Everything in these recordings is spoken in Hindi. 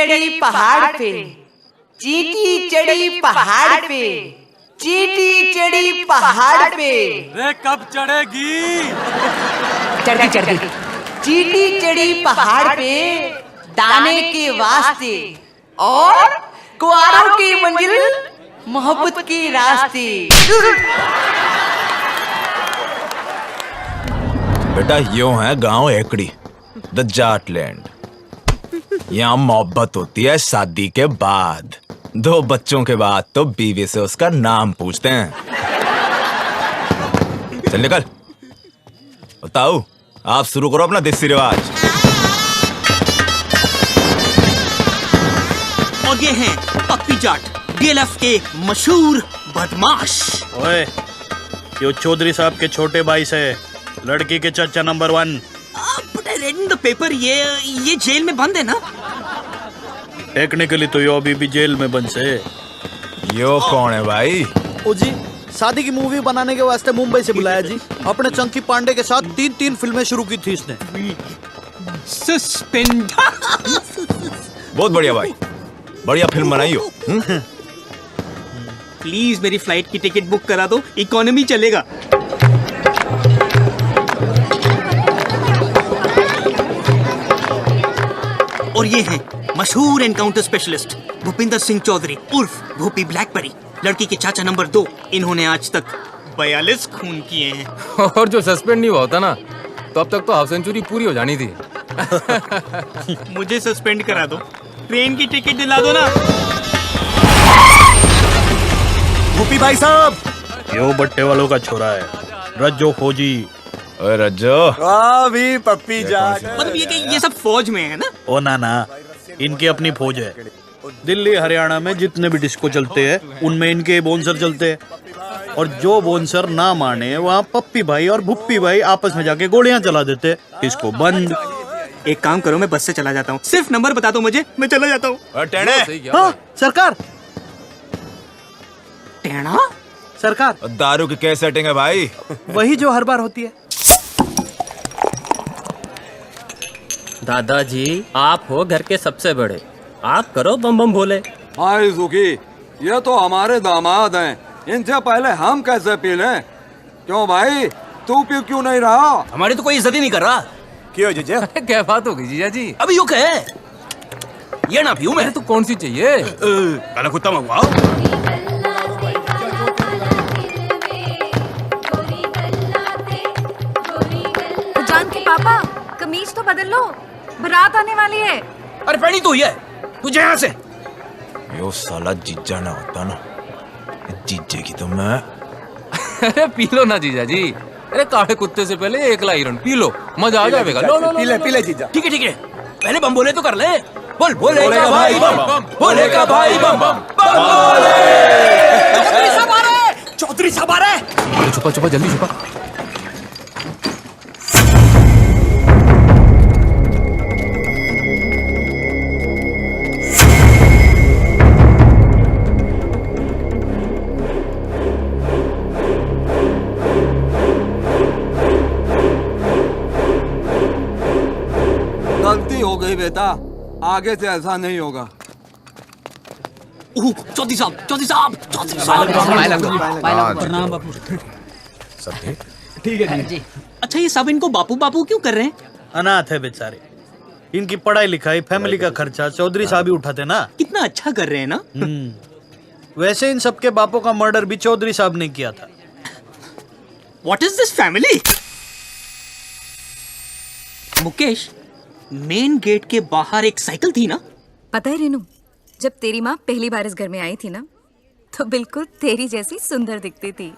चढ़ी पहाड़ पे, चींटी चढ़ी पहाड़ पे, चींटी चढ़ी पहाड़ पे। रे कब चढ़ेगी? चढ़ गई। चींटी चढ़ी पहाड़ पे दाने के वास्ते और कुआरों की मंजिल मोहब्बत के रास्ते। बेटा यूं है गांव एकड़ी, द जाट लैंड। यहाँ मोहब्बत होती है शादी के बाद, 2 बच्चों के बाद तो बीवी से उसका नाम पूछते हैं। चल निकल। बताओ, आप शुरू करो अपना देसी रिवाज। और ये हैं पप्पी जाट, डीएलएफ के मशहूर बदमाश। ओए, यो चौधरी साहब के छोटे भाई से लड़की के चचा number 1। But I read in the paper, ये जेल में बंद है ना? टेक्निकली तो यो अभी भी जेल में बंद से। यो कौन है भाई? ओ जी, शादी की मूवी बनाने के वास्ते मुंबई से बुलाया जी। अपने चंकी पांडे के साथ 3 फिल्में शुरू की थी इसने। सस्पेंड। बहुत बढ़िया भाई, बढ़िया फिल्म बनाई हो। प्लीज मेरी फ्लाइट की टिकट बुक करा दो, इकोनॉमी चलेगा। और ये हैं मशहूर एनकाउंटर स्पेशलिस्ट भूपिंदर सिंह चौधरी उर्फ भूपी ब्लैकबेरी, लड़की के चाचा नंबर 2। इन्होंने आज तक 42 खून किए हैं। और जो सस्पेंड नहीं हुआ होता ना, तो अब तक तो हाफ सेंचुरी पूरी हो जानी थी। मुझे सस्पेंड करा दो, ट्रेन की टिकट दिला दो ना। भूपी भाई साहब, यो बट्टे वालों का छोरा है, रज्जो फौजी। ओए रज्जो, भी पप्पी जाट। मतलब ये सब फौज में है ना? ओ ना, इनकी अपनी फौज है। दिल्ली हरियाणा में जितने भी डिस्को चलते हैं उनमें इनके बोनसर चलते हैं। और जो बोनसर ना माने वहाँ पप्पी भाई और भुप्पी भाई आपस में जाके गोलियां चला देते। इसको बंद। एक काम करो, मैं बस से चला जाता हूँ, सिर्फ नंबर बता दो मुझे, मैं चला जाता हूँ। हाँ सरकार, टेढ़ा सरकार, दारू की क्या सेटिंग है भाई? वही जो हर बार होती है। दादाजी, आप हो घर के सबसे बड़े, आप करो बम बम भोले। हाय सुखी, ये तो हमारे दामाद हैं, इनसे पहले हम कैसे पी लें? क्यों भाई, तू पी क्यों नहीं रहा? हमारी तो कोई इज्जत ही नहीं कर रहा। क्यों जीजा? क्या बात हो गई जीजा जी? अभी यू कहे ये ना पीऊं मैं तो कौन सी चाहिए? काला कुत्ता मंगवाओ। जान के पापा, कमीज तो बदल लो, बारात आने वाली है। अरे पहनी तो है, तुझे यहाँ से। यो साला जीजा ना होता ना, जीजे की तो मैं। अरे पी लो ना जीजा जी। अरे काले कुत्ते से पहले 1 लाइरन पी लो, मजा आ जाएगा। लो पी ले जीजा। ठीक है, पहले बम बोले तो कर ले। बोल बोलेगा भाई बम, बोलेगा भाई बम बम बोले। चौधरी साहब आ रहे। छुपा जल्दी छुपा। गलती हो गई बेटा, आगे से ऐसा नहीं होगा। चौधरी साहब। प्रणाम बापू। ठीक है जी। अच्छा, ये सब इनको बापू बापू क्यों कर रहे हैं? अनाथ है बेचारे, इनकी पढ़ाई लिखाई फैमिली का खर्चा चौधरी साहब ही उठाते ना। कितना अच्छा कर रहे हैं ना। वैसे इन सबके बापों का मर्डर भी चौधरी साहब ने किया था। What is this family? Mukesh, main gate के बाहर एक साइकिल थी ना? पता है रेनू, जब तेरी माँ पहली बार इस घर में आई थी ना, तो बिल्कुल तेरी जैसी सुंदर दिखती थी।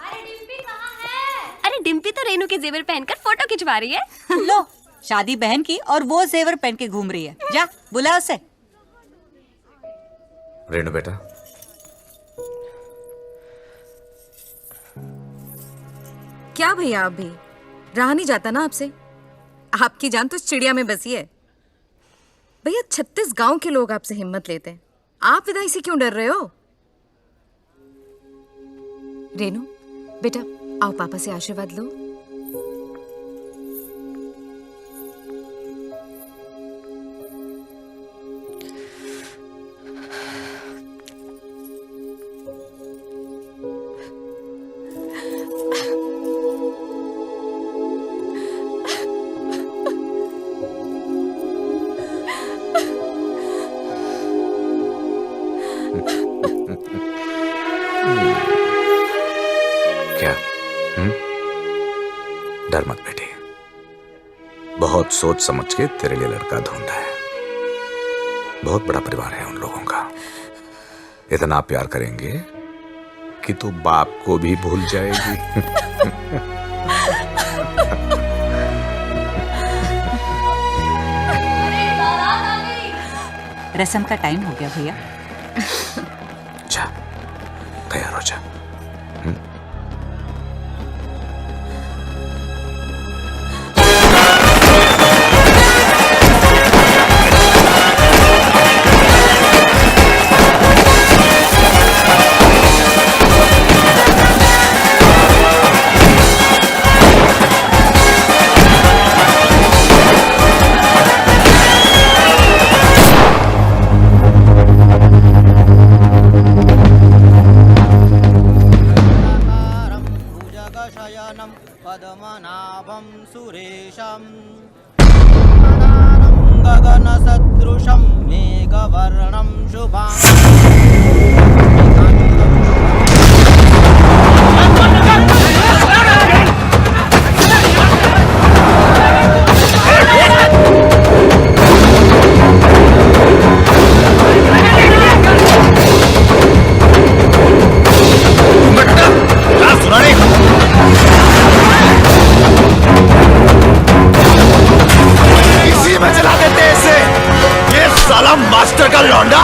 अरे डिम्पी तो रेनू के जेवर पहनकर फोटो खिंचवा रही है। लो, शादी बहन की और वो जेवर पहन के घूम रही है। जा बुला उसे। रेनू बेटा, क्या भैया, आप भी रहा नहीं जाता ना आपसे? आपकी जान तो चिड़िया में बसी है। भैया 36 गांव के लोग आपसे हिम्मत लेते हैं, आप विदाई से क्यों डर रहे हो? रेनू बेटा, आओ पापा से आशीर्वाद लो। बहुत सोच समझ के तेरे लिए लड़का ढूंढा है। बहुत बड़ा परिवार है उन लोगों का। इतना प्यार करेंगे कि तू बाप को भी भूल जाएगी। रस्म का टाइम हो गया भैया। जा, तैयार हो जा। पद्मनाभं सुरेशं गगनसदृशं मेघवर्णं में चला देते इसे। ये साला मास्टर का लौंडा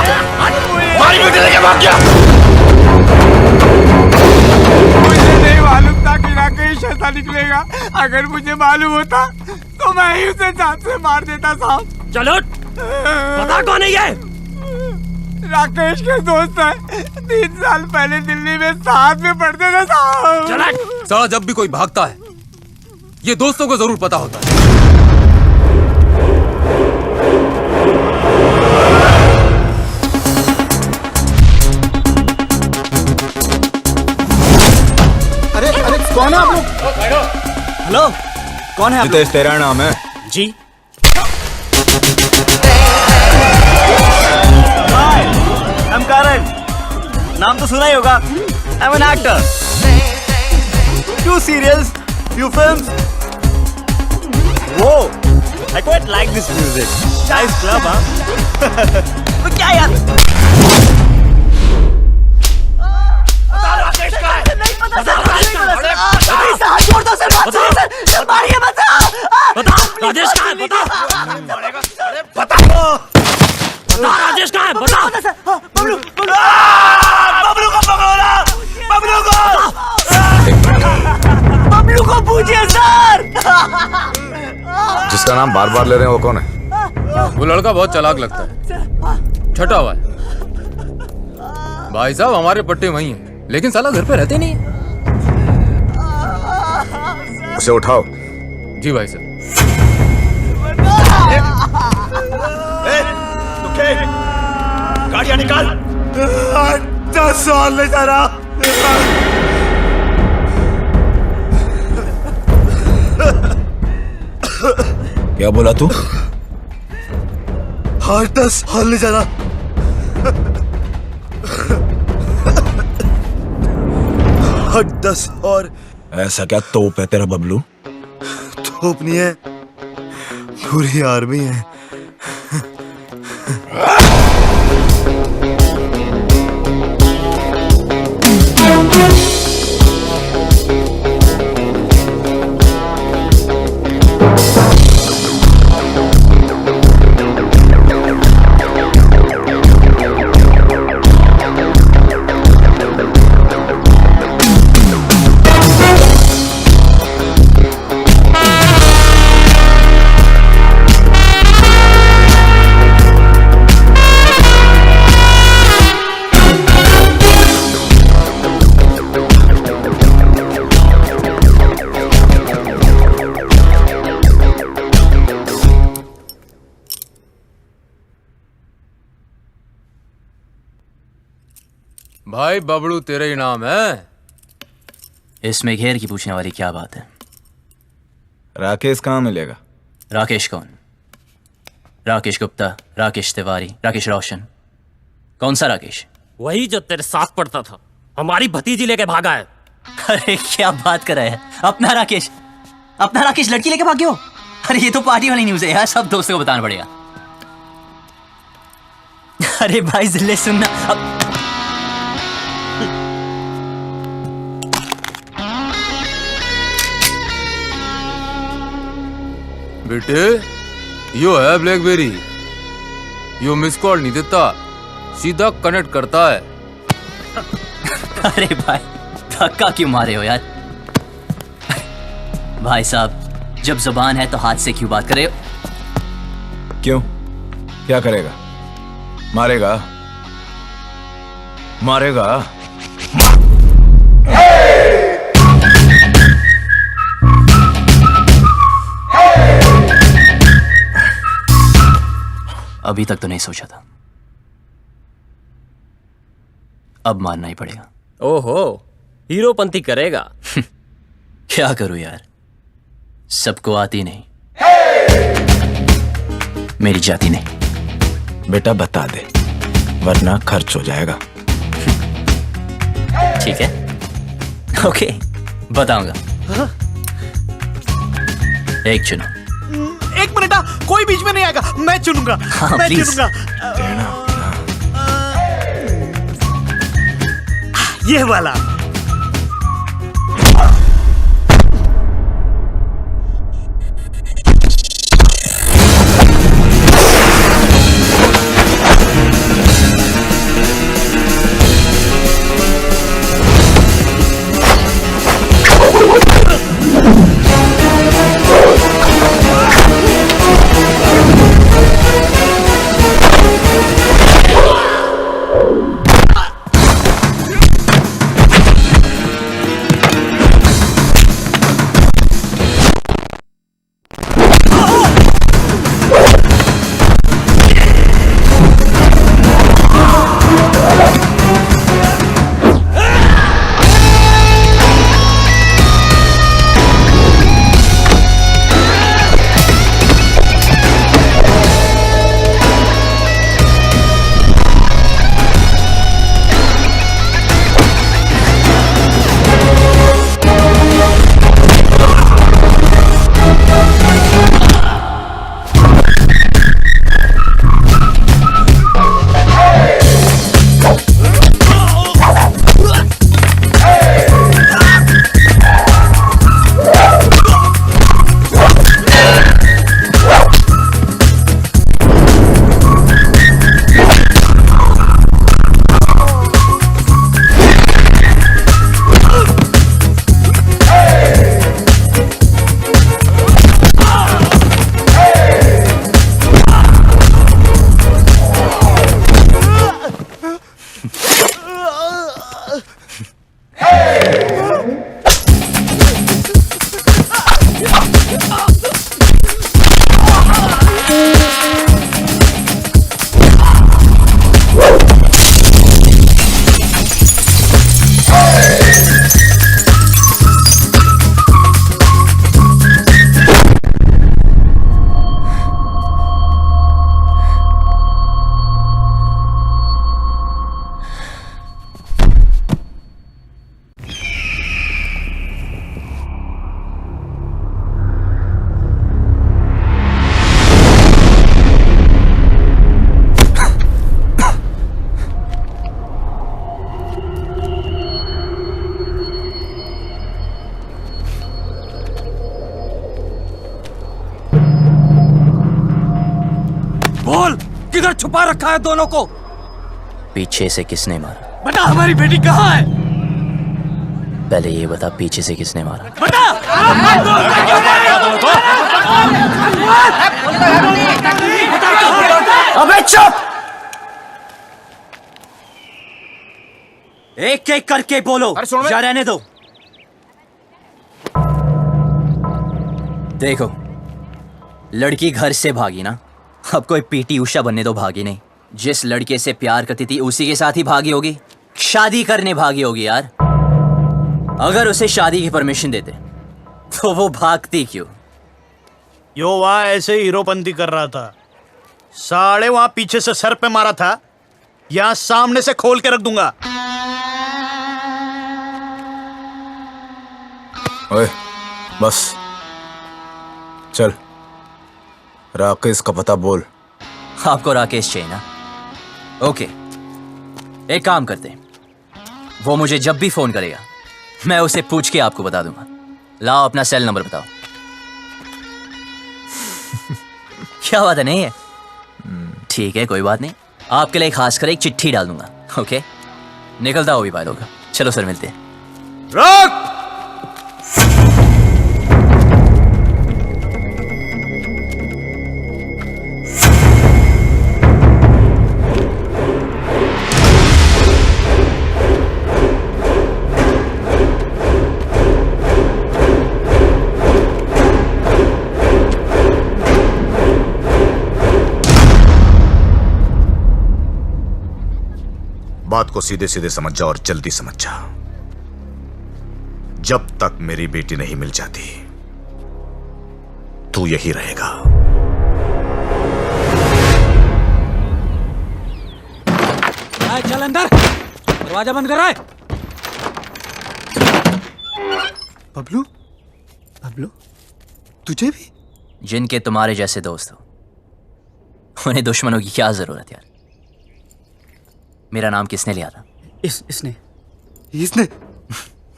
मारी बेटे लेके भाग गया। मुझे नहीं मालूम था कि राकेश ऐसा निकलेगा। अगर मुझे मालूम होता तो मैं ही उसे जान से मार देता साहब। चलो पता कौन है ये? राकेश के दोस्त है। 3 साल पहले दिल्ली में साथ में पढ़ते थे साहब। साला जब भी कोई भागता है ये दोस्तों को जरूर पता होता है। अरे अरे कौन है आप लोग? हेलो, कौन है आप लोग? नितेश तेरा नाम है? जी। हाय, आई एम करण। नाम तो सुना ही होगा। I am an actor. Few serials, few films. Whoa, I quite like this music. Nice club, हाँ? तो क्या यार? राकेश का है। नहीं पता सर। हाथ छोड़ दो सर। सर मारिए मत। बता राजेश कहाँ है? बता राजेश कहाँ है? बता। बबलू को पकड़ो ना। बबलू को पूछिए सर। जिसका नाम बार बार ले रहे हैं वो कौन है? वो लड़का बहुत चालाक लगता है, छटा हुआ है। भाई साहब हमारे पट्टे वही हैं, लेकिन साला घर पे रहते नहीं। उसे उठाओ। जी भाई साहब। गाड़ियां निकाल। 10 साल ले जा रहा। क्या बोला तू? 10 साल ले जा रहा। 10 और ऐसा क्या तोप है तेरा बबलू? तोप नहीं है, पूरी आर्मी है। भाई बबलू तेरा ही नाम है? इसमें घेर की पूछने वाली क्या बात है? राकेश कहाँ मिलेगा? राकेश कौन? राकेश गुप्ता, राकेश तिवारी, राकेश रोशन? कौन सा राकेश? वही जो तेरे साथ पढ़ता था, हमारी भतीजी लेके भागा है। अरे क्या बात कर रहे हैं? अपना राकेश लड़की लेके भागे हो? अरे ये तो पार्टी वाली न्यूज़ है यार, सब दोस्तों को बताना पड़ेगा। अरे भाई जिले सुनना अब। बेटे यो है ब्लैकबेरी, यो मिस कॉल नहीं देता, सीधा कनेक्ट करता है। अरे भाई धक्का क्यों मारे हो यार? भाई साहब जब जुबान है तो हाथ से क्यों बात करे? क्यों, क्या करेगा? मारेगा? मारेगा? अभी तक तो नहीं सोचा था, अब मानना ही पड़ेगा। ओहो, हीरोपंती करेगा। क्या करूं यार, सबको आती नहीं, मेरी जाती नहीं। बेटा बता दे वरना खर्च हो जाएगा। ठीक है, ओके बताऊंगा। एक चुनो। एक मिनट, कोई बीच में नहीं आएगा, मैं चुनूंगा। हाँ, मैं please। चुनूंगा। ये वाला। बोल, किधर छुपा रखा है दोनों को? पीछे से किसने मारा? बता, हमारी बेटी कहाँ है? पहले ये बता, पीछे से किसने मारा? बता! अबे चुप! एक एक करके बोलो, या रहने दो। देखो, लड़की घर से भागी ना, अब कोई पीटी उषा बनने तो भागी नहीं। जिस लड़के से प्यार करती थी उसी के साथ ही भागी होगी, शादी करने भागी होगी यार। अगर उसे शादी की परमिशन देते तो वो भागती क्यों? यो वहां ऐसे हीरोपंती कर रहा था, साले वहां पीछे से सर पे मारा था, यहां सामने से खोल के रख दूंगा। ओए बस चल। राकेश का पता बोल। आपको राकेश चाहिए ना? ओके, एक काम करते हैं, वो मुझे जब भी फोन करेगा मैं उसे पूछ के आपको बता दूंगा। लाओ अपना सेल नंबर बताओ। क्या बात है, नहीं है? ठीक है, कोई बात नहीं, आपके लिए खास कर एक चिट्ठी डाल दूंगा। ओके, निकलता हो भी भाई लोग। चलो सर, मिलते हैं। रोक! बात को सीधे सीधे समझ जा और जल्दी समझ जा। जब तक मेरी बेटी नहीं मिल जाती तू यही रहेगा। चल अंदर, दरवाजा बंद कर रहा है। बबलू, बबलू, तुझे भी? जिनके तुम्हारे जैसे दोस्त हो उन्हें दुश्मनों की क्या जरूरत यार। मेरा नाम किसने लिया था? इसने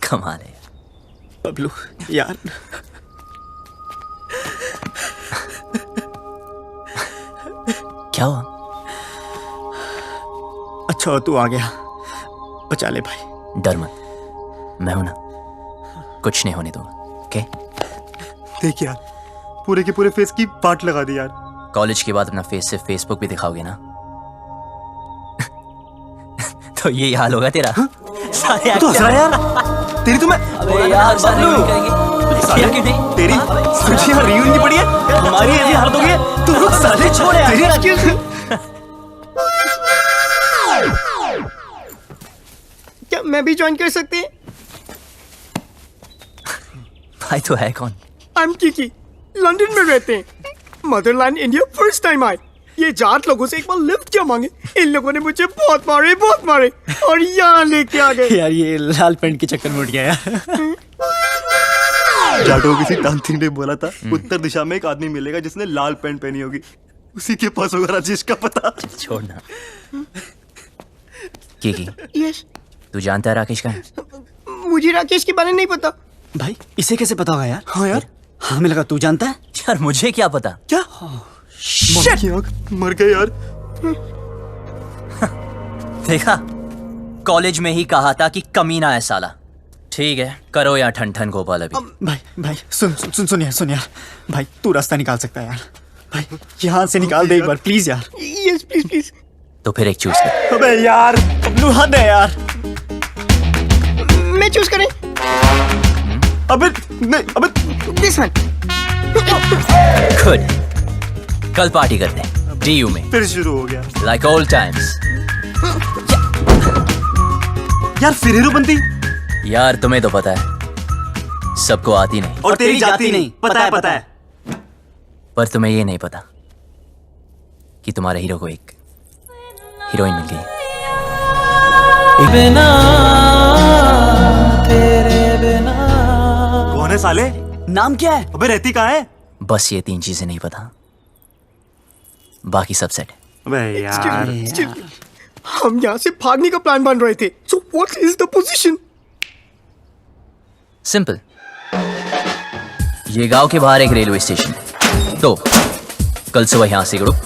कमाल है यार। बबलू यार, क्या हुआ? अच्छा तू आ गया, बचा ले भाई। डर मत, मैं हूं ना, कुछ नहीं होने दूंगा। ओके? देख यार, पूरे के पूरे फेस की पार्ट लगा दी यार। कॉलेज के बाद अपना फेस सिर्फ फेसबुक पे दिखाओगे ना तो यही हाल होगा तेरा। सारे तो हंस रहा है यार, तेरी तो मैं अबे यार साले क्यों नहीं? तेरी सोची यार रियूनियन की पड़ी है, हमारी ऐसी हालत हो गई है। तू साले छोड़ यार, क्या मैं भी ज्वाइन कर सकती हूँ? भाई तो है कौन? आई एम किकी, लंदन में रहते हैं। मदरलैंड इंडिया फर्स्ट टाइम आए। ये जाट लोगों से एक बार लिफ्ट क्या मांगे, इन लोगों ने मुझे बहुत मारे और यहाँ लेके आ गए। यार ये लाल पेंट के चक्कर में उठ गया यार। जाटो किसी तांत्रिक ने बोला था उत्तर दिशा में एक आदमी मिलेगा जिसने लाल पेंट पहनी होगी, उसी के पास होगा राजेश का पता। छोड़ना। किकी, यस, तू जानता है राकेश का है? मुझे राकेश के बारे में नहीं पता। भाई इसे कैसे पता होगा यार? हाँ यार, हाँ हमें लगा तू जानता है। यार मुझे क्या पता? क्या? मर गए यार। देखा, कॉलेज में ही कहा था कि कमीना है साला। ठीक है, करो यार ठन ठन गोपाल अभी। भाई सुन यार, भाई तू रास्ता निकाल सकता है यार। भाई यहाँ से निकाल दे एक बार प्लीज यार। Yes please. तो फिर एक चूज कर। अबे यार, बबलू हद है यार। मैं चूज करें? अबे नहीं, दिस वन। गुड, कल पार्टी करते हैं डीयू में। फिर शुरू हो गया लाइक ओल्ड टाइम्स। यार फिर हीरोपंती? यार तुम्हें तो पता है सबको आती नहीं, और तेरी जाती नहीं। पता है। पर तुम्हें ये नहीं पता कि तुम्हारे हीरो को एक हीरोइन मिल गई। बिना तेरे बिना। कौन है साले? नाम क्या है? अबे रहती कहाँ है? बस ये 3 चीजें नहीं पता, बाकी सब सेट है। अबे यार, हम यहाँ से भागने का प्लान बन रहे थे। So what is the position? Simple, ये गांव के बाहर एक रेलवे स्टेशन है, तो कल सुबह यहां से ग्रुप,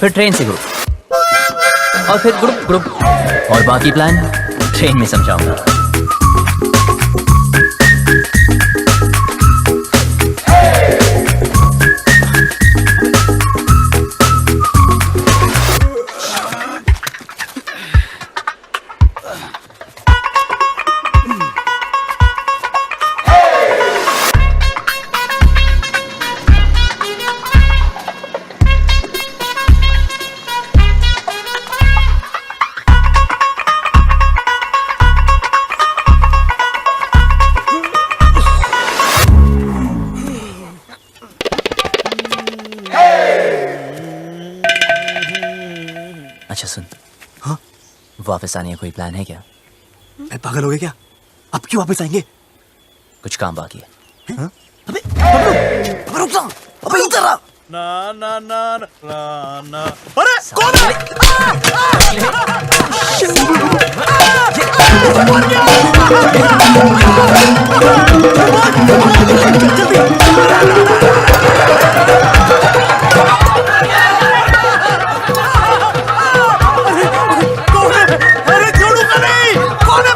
फिर ट्रेन से ग्रुप, और फिर ग्रुप, और बाकी प्लान ट्रेन में समझाऊंगा। अच्छा सुन, हाँ वापस आने का कोई प्लान है क्या? पागल हो गए क्या? अब क्यों वापस आएंगे? कुछ काम बाकी है। हाँ? अबे रुक जा, अबे इधर आ। ना ना ना ना ना। अरे कौन है? अरे छोड़ूंगा नहीं। कौन है?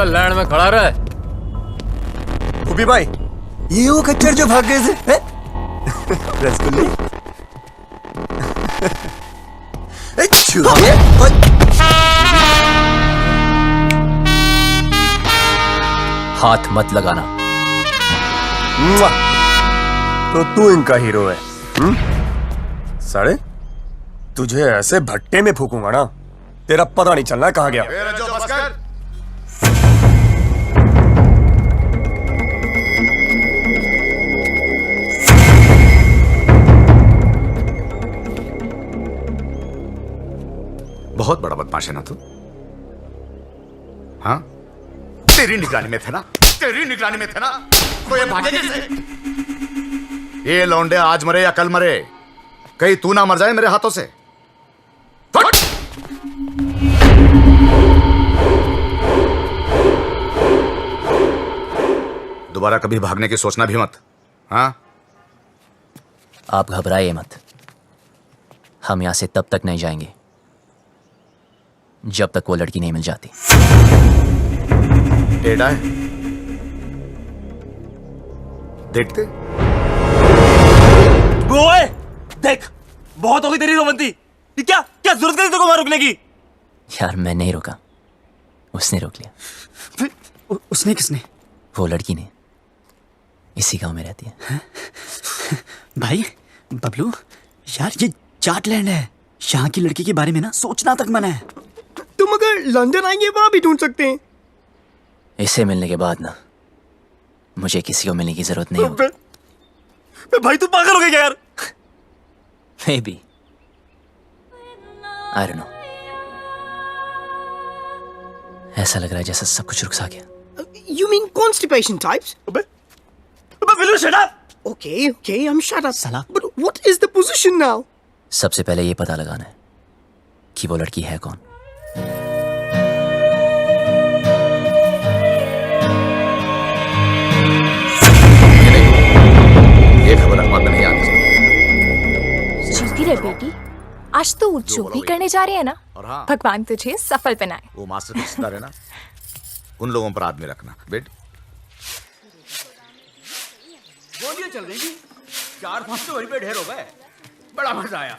लैंड में खड़ा रहे। भूपी भाई, ये वो खच्चर जो भाग गए थे? रसगुल्ले? हाथ मत लगाना। तो तू इनका हीरो है? साले, तुझे ऐसे भट्टे में फूकूंगा ना, तेरा पता नहीं चलना कहाँ गया। बहुत बड़ा बदमाश है ना तू? हाँ, तेरी निगरानी में थे ना, तेरी निगरानी में थे ना, तो ये भागे कैसे? ये लौंडे आज मरे या कल मरे, कहीं तू ना मर जाए मेरे हाथों से। फट! दोबारा कभी भागने की सोचना भी मत। हाँ, आप घबराइए मत। हम यहां से तब तक नहीं जाएंगे जब तक वो लड़की नहीं मिल जाती। टेढ़ा है, देखते। ओए, देख, बहुत हो गई तेरी रोमंती। क्या क्या जरूरत करी तेरे को वहां रुकने की? यार मैं नहीं रुका, उसने रोक लिया। उसने किसने? वो लड़की ने। इसी गांव में रहती है। भाई बबलू, यार ये जाटलैंड है, यहाँ की लड़की के बारे में ना सोचना तक मना है। तुम अगर लंदन आएंगे वहां भी ढूंढ सकते हैं। इसे मिलने के बाद ना मुझे किसी को मिलने की जरूरत नहीं होगी। भाई तू पागल हो गया यार। Maybe. I don't know. ऐसा लग रहा है जैसे सब कुछ रुक सा गया। You mean constipation types? Will you shut up? Okay, I'm shut up. Salah. But what is the position now? सबसे पहले ये पता लगाना है कि वो लड़की है कौन। ये खबर अखबार में नहीं आनी चाहिए। जीती रहे बेटी, आज तो जो भी करने जा रहे हैं ना, हाँ, भगवान तुझे सफल बनाए। वो मास्टर का रिश्तेदार है ना, उन लोगों पर आदमी रखना। बेट गोलियां चल रही थी, 4-5 तो वहीं पे ढेर हो गए। बड़ा मजा आया।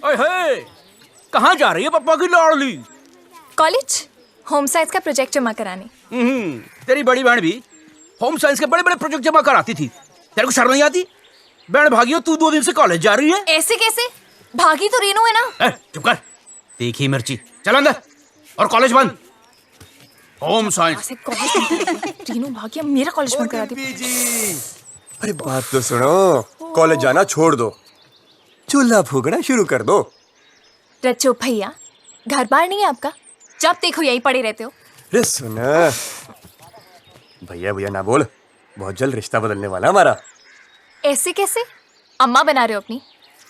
ओए, कहाँ जा रही है पप्पा की लाडली? कॉलेज होम साइंस का प्रोजेक्ट जमा कराने। तेरी बड़ी बहन भी होम साइंस के बड़े बड़े प्रोजेक्ट जमा कराती थी। तेरे को शर्म नहीं आती? बहन भागी हो, तू 2 दिन से कॉलेज जा रही है। ऐसे कैसे? भागी तो रेनू है ना। चुप कर, तीखी मिर्ची। चल अंदर, और कॉलेज बंद। Home science. रेनू भागी, अब मेरा कॉलेज बंद करा दी। अरे बात तो सुनो। कॉलेज जाना छोड़ दो, चूल्हा फूकना शुरू कर दो। रच्चो भैया, घर बार नहीं है आपका? जब देखो यहीं पड़े रहते हो। रे सुन, भैया भैया ना बोल, बहुत जल्द रिश्ता बदलने वाला हमारा। ऐसे कैसे? अम्मा बना रहे हो अपनी?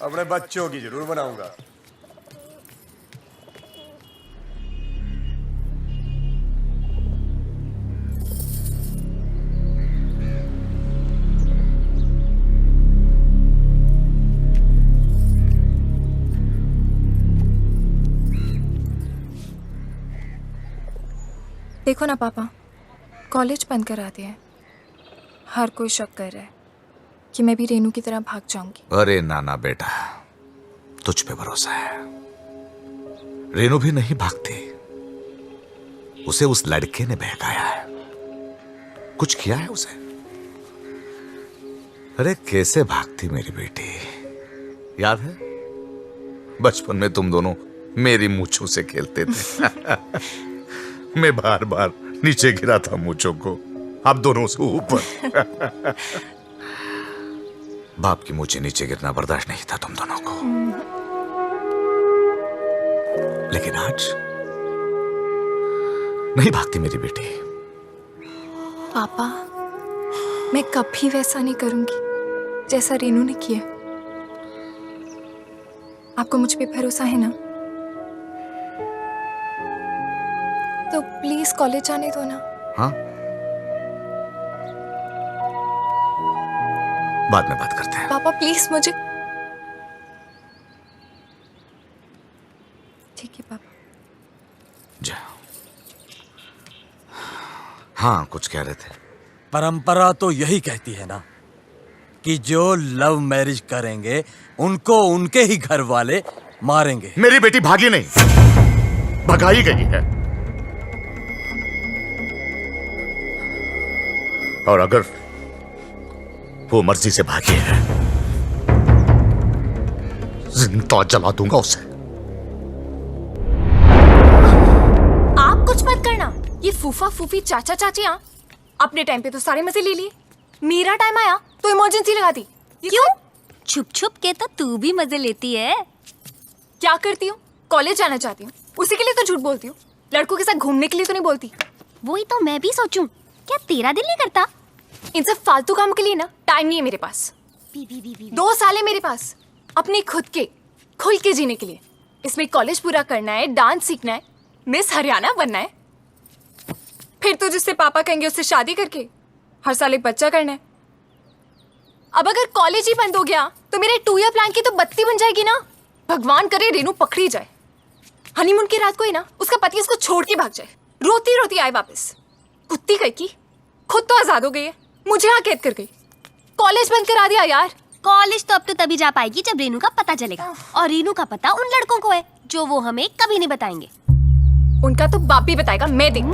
अपने बच्चों की जरूर बनाऊंगा। देखो ना पापा, कॉलेज बंद करा दिया है। हर कोई शक कर रहा है कि मैं भी रेनू की तरह भाग जाऊंगी। अरे नाना बेटा, तुझ पे भरोसा है। रेनू भी नहीं भागती, उसे उस लड़के ने बहकाया है, कुछ किया है उसे। अरे कैसे भागती मेरी बेटी, याद है बचपन में तुम दोनों मेरी मूंछों से खेलते थे। मैं बार बार नीचे गिरा था मूंछों को, आप दोनों से ऊपर। बाप की मूंछें नीचे गिरना बर्दाश्त नहीं था तुम दोनों को, लेकिन आज नहीं भागती मेरी बेटी। पापा, मैं कभी वैसा नहीं करूंगी जैसा रेनू ने किया। आपको मुझ पे भरोसा है ना? तो प्लीज कॉलेज जाने दो ना। हाँ, बाद में बात करते हैं। पापा प्लीज मुझे। ठीक है पापा। जा। हाँ, कुछ कह रहे थे। परंपरा तो यही कहती है ना कि जो लव मैरिज करेंगे उनको उनके ही घर वाले मारेंगे। मेरी बेटी भागी नहीं, भगाई गई है। और अगर वो मर्जी से भागी है, जिंदा जला दूंगा उसे। आप कुछ मत करना। ये फूफा फूफी चाचा चाचियां अपने टाइम पे तो सारे मजे ले लिए, मेरा टाइम आया तो इमरजेंसी लगा दी। क्यों? छुप छुप के तो तू भी मजे लेती है। क्या करती हूँ? कॉलेज जाना चाहती हूँ, उसी के लिए तो झूठ बोलती हूँ। लड़कों के साथ घूमने के लिए तो नहीं बोलती। वही तो मैं भी सोचूं, क्या तेरा दिल नहीं करता? इन सब फालतू काम के लिए ना टाइम नहीं है मेरे पास। 2 साल है मेरे पास अपने खुद के खुल के जीने के लिए। इसमें कॉलेज पूरा करना है, डांस सीखना है, मिस हरियाणा बनना है, फिर तो जिससे पापा कहेंगे उससे शादी करके हर साल एक बच्चा करना है। अब अगर कॉलेज ही बंद हो गया तो मेरे 2 ईयर प्लान की तो बत्ती बन जाएगी ना। भगवान करे रेनू पकड़ी जाए, हनीमून की रात को ही ना उसका पति उसको छोड़ के भाग जाए, रोती रोती आए वापस। कुत्ती कहीं की खुद तो आजाद हो गई है, मुझे यहाँ कैद कर गई। कॉलेज बंद करा दिया यार। कॉलेज तो अब तो तभी जा पाएगी जब रेनू का पता चलेगा, और रेनू का पता उन लड़कों को है जो वो हमें कभी नहीं बताएंगे। उनका तो बाप भी बताएगा, मैं देखूं।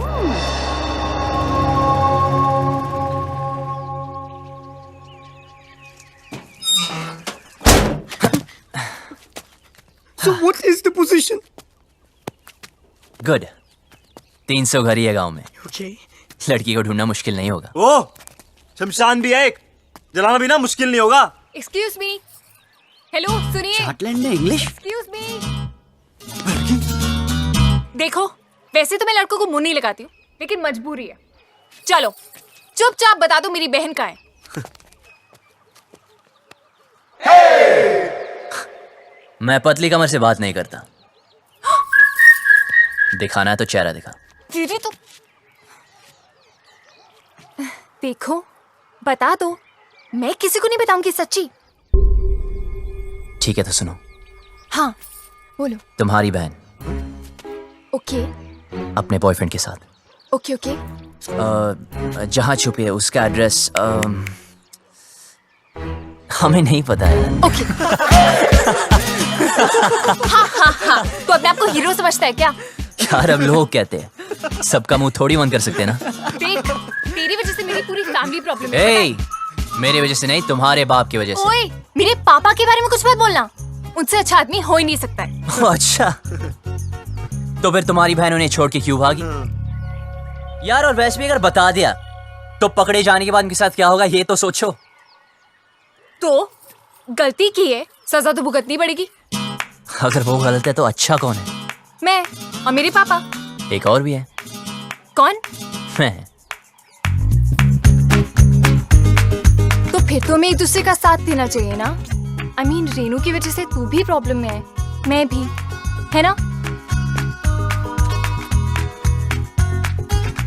So what is the position? Good. 300 घर ही है गांव में। Okay. लड़की को ढूंढना मुश्किल नहीं होगा। ओ, शमशान भी है एक, जलाना भी ना मुश्किल नहीं होगा। एक्सक्यूज मी, हेलो सुनिए। स्कॉटलैंड में इंग्लिश? Excuse me. देखो, वैसे तो मैं लड़कों को मुंह नहीं लगाती हूँ, लेकिन मजबूरी है। चलो चुपचाप बता दो मेरी बहन कहाँ है। मैं पतली कमर से बात नहीं करता। दिखाना है तो चेहरा दिखा। दीदी तो देखो, बता दो, मैं किसी को नहीं बताऊंगी सच्ची। ठीक है तो सुनो। हाँ बोलो। तुम्हारी बहन ओके अपने बॉयफ्रेंड के साथ। Okay okay. जहाँ छुपी है उसका एड्रेस हमें नहीं पता है। ओके। हाँ हाँ हाँ, तो अपने आप को हीरो समझता है क्या? यार अब लोग कहते हैं, सबका मुंह थोड़ी बंद कर सकते हैं ना। देख, तेरी वजह से मेरी पूरी फैमिली प्रॉब्लम है। ए, मेरी वजह से नहीं, तुम्हारे बाप की वजह से। ओए, मेरे पापा के बारे में कुछ मत बोलना, उनसे अच्छा आदमी हो ही नहीं सकता है। अच्छा, तो फिर तुम्हारी बहन उन्हें छोड़ के क्यों भागी? यार और वैसे भी अगर बता दिया तो पकड़े जाने के बाद उनके साथ क्या होगा ये तो सोचो। तो गलती की है, सजा तो भुगतनी पड़ेगी। अगर वो गलत है तो अच्छा कौन है? मैं और मेरे पापा। एक और भी है। कौन? मैं। तो फिर तो हमें एक दूसरे का साथ देना चाहिए ना। I mean, रेनू की वजह से तू भी प्रॉब्लम में है, मैं भी, है ना?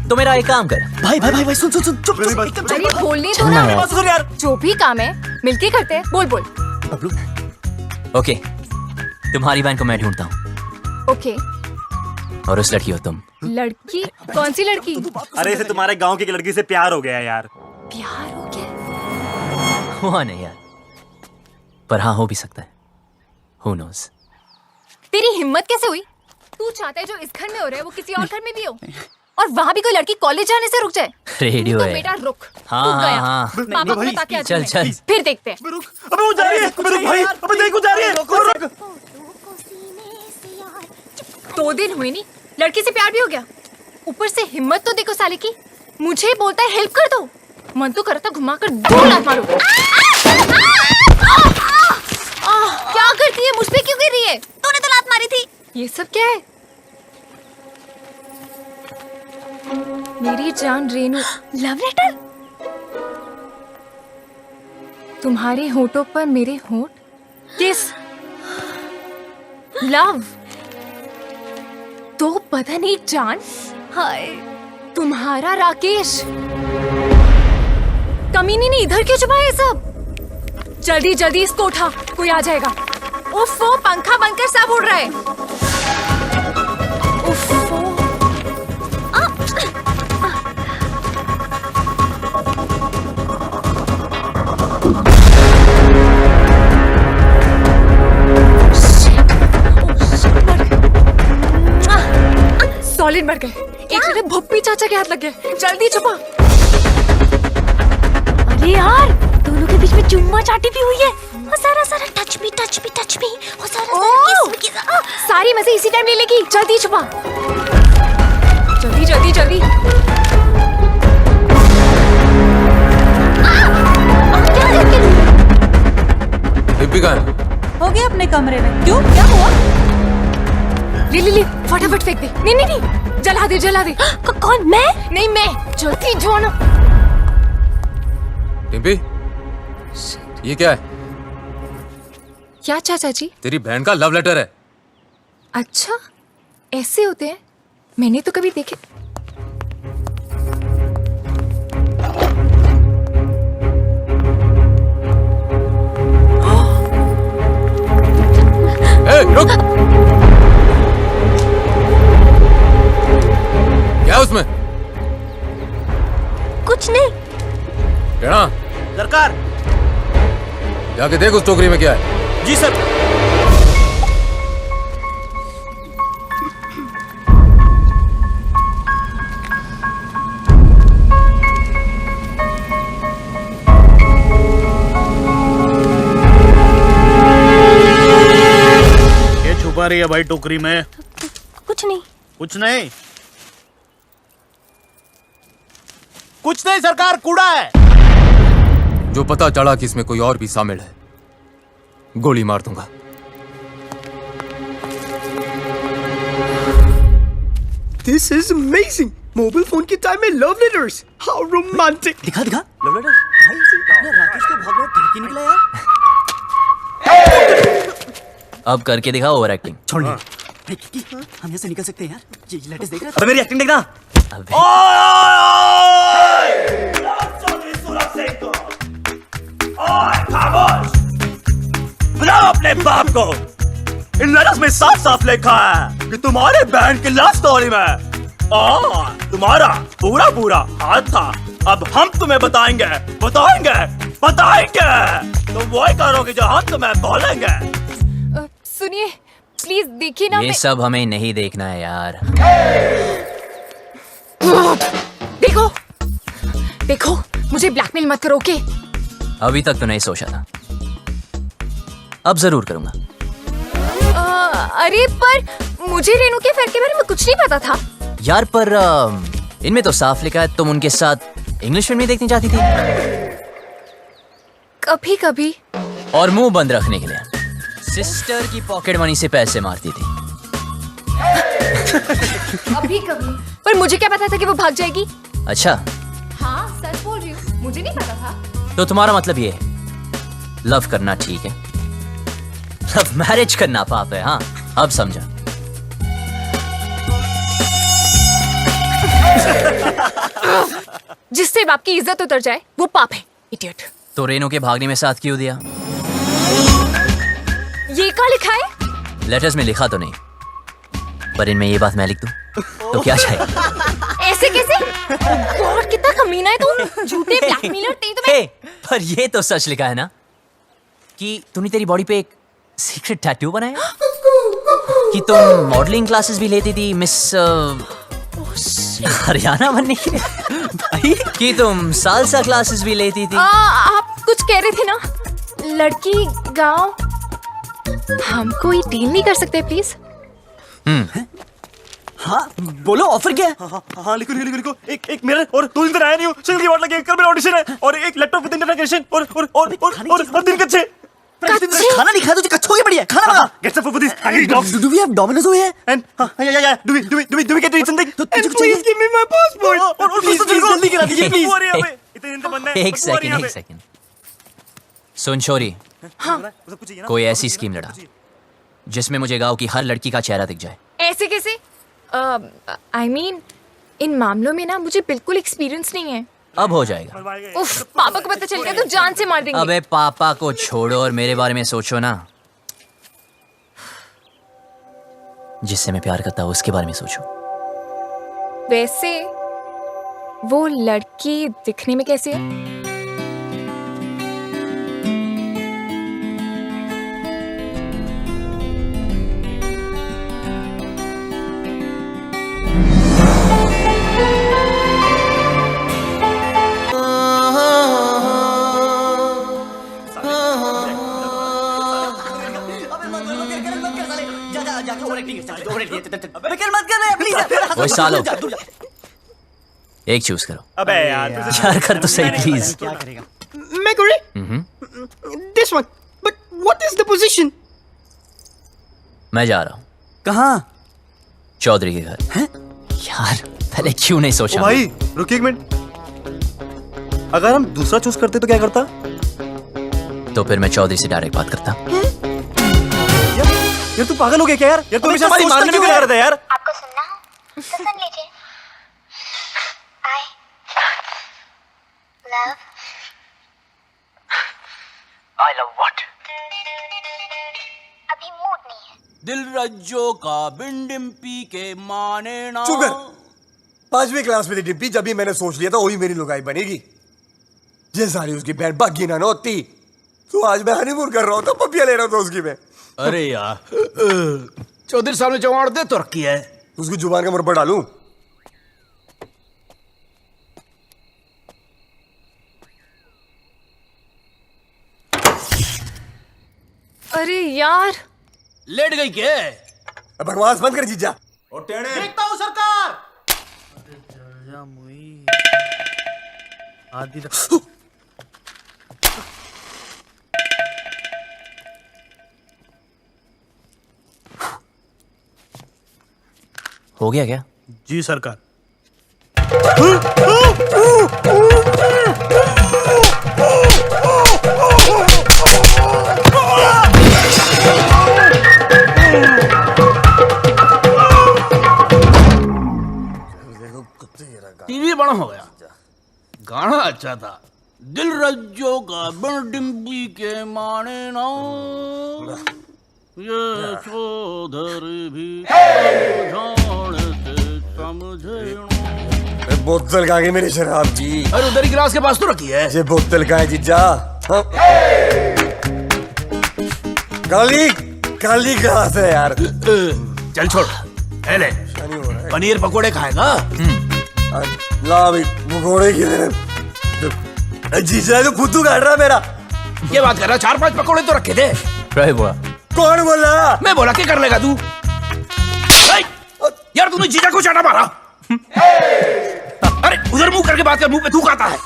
तो मेरा एक काम कर। भाई सुन चुप अरे बोलने दो ना यार। जो भी काम है मिलके करते हैं। बोल। ओके, तुम्हारी बहन को मैं ढूंढता हूँ। ओके। और उस लड़की हो तुम। लड़की? कौन सी लड़की? अरे इसे तुम्हारे गांव की लड़की से प्यार हो गया यार। प्यार हो गया? हुआ नहीं यार, पर हाँ हो भी सकता है। Who knows? तेरी हिम्मत कैसे हुई? तू चाहता है जो इस घर में हो रहा है वो किसी और घर में भी हो, और वहाँ भी कोई लड़की कॉलेज जाने से रुक जाए। रेडियो तो है। बेटा रुक। हाँ, तू गया। हाँ। पापा को बता के आती हूँ चल। मैं। फिर देखते हैं। अबे वो जा रही है। भाई अबे देखो जा रही है। रुक। 2 दिन हुए नहीं, लड़की से प्यार भी हो गया। ऊपर से हिम्मत तो देखो साले की, मुझे बोलता है हेल्प कर दो। मन तो करता घुमा कर 2 लात मारूं। क्या करती है? मुझ पे क्यों गिर रही है? तूने तो लात मारी थी। ये सब क्या है? मेरी जान रेनू, लव लेटर? तुम्हारे होठों पर मेरे होठ, किस? लव? तो पता नहीं जान। हाय, तुम्हारा राकेश। कमीनी ने इधर क्यों छुपाया ये सब? जल्दी इसको उठा, कोई आ जाएगा। उफ, वो पंखा बनकर सब उड़ रहा है। उफ, सॉलिड मर गए। एक मिनट, भुप्पी चाचा के हाथ लग गए। जल्दी छुपा। अरे यार, दोनों के बीच में चुम्मा चाटी भी हुई है। सारा टच मी सारी मजे इसी टाइम ले लेगी। जल्दी छुपा, जल्दी। दीपिका हो गया अपने कमरे में। क्यों, क्या हुआ? ले फटाफट फेंक दे। नहीं, जला दे। कौन? मैं? नहीं मैं। जल्दी जो ना। डिम्पी, ये क्या है? क्या चाचा जी? तेरी बहन का लव लेटर है। अच्छा, ऐसे होते हैं? मैंने तो कभी देखे। रुक। क्या है उसमें? कुछ नहीं। क्या? सरकार, जाके देख उस टोकरी में क्या है। जी सर। ये छुपा रही है भाई टोकरी में? कुछ नहीं सरकार, कूड़ा है। जो पता चला कि इसमें कोई और भी शामिल है, गोली मार दूंगा। This is amazing. Mobile phone के टाइम में लव लेटर्स, हाउ रोमांटिक। दिखा लव लेटर। भाई राकेश को भागना ठीक ही निकला यार। अब करके दिखा ओवर एक्टिंग। छोड़ हम यहाँ से निकल सकते हैं यार। ये लेटेस्ट देख रहा। अबे मेरी एक्टिंग देखना। बुलाओ अपने बाप को। इन लेटर्स में साफ लिखा है कि तुम्हारे बहन की लव स्टोरी में तुम्हारा पूरा हाथ था। अब हम तुम्हें बताएंगे। तुम वही करोगे जो हम तुम्हें बोलेंगे। सुनिए प्लीज, देखिए ना। ये सब हमें नहीं देखना है यार। देखो मुझे ब्लैकमेल मत करो। ओके? अभी तक तो नहीं सोचा था, अब जरूर करूंगा। अरे पर मुझे रेनू के अफेयर के बारे में कुछ नहीं पता था यार। पर इनमें तो साफ लिखा है तुम उनके साथ इंग्लिश फिल्म नहीं देखनी चाहती थी। कभी कभी और मुंह बंद रखने के लिए सिस्टर की पॉकेट मनी से पैसे मारती थी। अभी कभी। पर मुझे क्या पता था कि वो भाग जाएगी? अच्छा, हाँ सच बोल रही हूँ, मुझे नहीं पता था। तो तुम्हारा मतलब ये है लव करना ठीक है, लव मैरिज करना पाप है। हाँ, अब समझा। जिससे बाप की इज्जत उतर जाए वो पाप है, इडियट। तो रेनू के भागने में साथ क्यों दिया? ये क्या लिखा है? लेटर्स में लिखा तो नहीं, पर इनमें ये बात मैं लिख दूं तो क्या चाहिए? ऐसे कैसे? गॉड, कितना कमीना है तू, झूठे ब्लैकमेलर तेरी तो मैं। पर ये तो सच लिखा है ना कि तूने तेरी बॉडी पे एक सीक्रेट टैटू बनाया, कि तुम मॉडलिंग क्लासेस भी लेती थी मिस हरियाणा बनने के लिए, भाई कि तुम सालसा क्लासेस भी लेती थी। आप कुछ कह रहे थे ना, लड़की गांव। हम कोई डील नहीं कर सकते प्लीज? हाँ बोलो, ऑफर क्या है? हाँ लिखो लिखो लिखो। एक मिरर और 2 दिन तक आया नहीं हूँ, शक्ल की वाट लगी, कल मेरा ऑडिशन है, और एक लैपटॉप विद इंटरनेट कनेक्शन और 3 कच्चे। खाना नहीं खाया तुझे, कच्चा हो गया, बढ़िया खाना मंगा। Get some food for this hungry dogs. Do we have Domino's over here? And yeah. Do we get to eat something? तो तुझे कुछ चाहिए? Please give me my passport. और please जल्दी करा दीजिए प्लीज। एक सेकंड सुन छोरी, कोई ऐसी स्कीम लड़ा जिसमें मुझे गांव की हर लड़की का चेहरा दिख जाए। ऐसे कैसे? I mean, इन मामलों में ना मुझे बिल्कुल एक्सपीरियंस नहीं है। अब हो जाएगा। उफ, पापा को पता चल गया तो जान से मार देंगे। अबे पापा को छोड़ो और मेरे बारे में सोचो ना। जिससे मैं प्यार करता हूँ उसके बारे में सोचो। वैसे वो लड़की दिखने में कैसी है? ओए सालो, एक चूज करो। अबे यार कर तो सही प्लीज। क्या करेगा? मैं This one. But what is the position? मैं जा रहा हूँ। कहाँ? चौधरी के घर। यार पहले क्यों नहीं सोचा? भाई रुकिए एक मिनट, अगर हम दूसरा चूज करते तो क्या करता? तो फिर मैं चौधरी से डायरेक्ट बात करता। यार तू पागल हो गया क्या यार? यार तू हमेशा हमारी मारने में क्या करता है यार? आपको सुनना हो तो सुन लीजिए। I love what? अभी मूड नहीं है। दिल रज्जो का बिन डिम्पी के माने ना। चुप कर। 5वीं क्लास में थी डिम्पी, जब भी मैंने सोच लिया था वही मेरी लुगाई बनेगी। ये सारी उसकी बहन बागी ना होती तो आज मैं हनीमून कर रहा हूँ, तो पपिया ले रहा था उसकी मैं। अरे यार चौधरी साहब ने जवाड़ दे तो रखी है, उसकी जुबान का मुरब्बा डालूं? अरे यार लेट गई क्या? बकवास बंद कर जीजा। देखता हूँ सरकार। हो गया क्या? जी सरकार। टीवी बड़ा हो गया, गाना अच्छा था। दिल रज्जो का बिन डिम्पी के माने ना, ये चौधरी भी जानते समझे। बोतल कहाँ गई मेरी शराब की? अरे उधर ही गिलास के पास तो रखी है। ये बोतल कहाँ है जीजा? काली काली कहाँ से यार? चल छोड़, ले पनीर पकोड़े खाएगा? ला भाई पकोड़े की जीजा तो फुद्दू काट रहा मेरा। ये बात कर रहा, 4-5 पकोड़े तो रखे थे। बोला कौन बोला? मैं बोला क्या कर लेगा तू? यार तूने जीजा को चाटा मारा। अरे उधर मुंह करके बात कर, मुंह पे थूक आता है।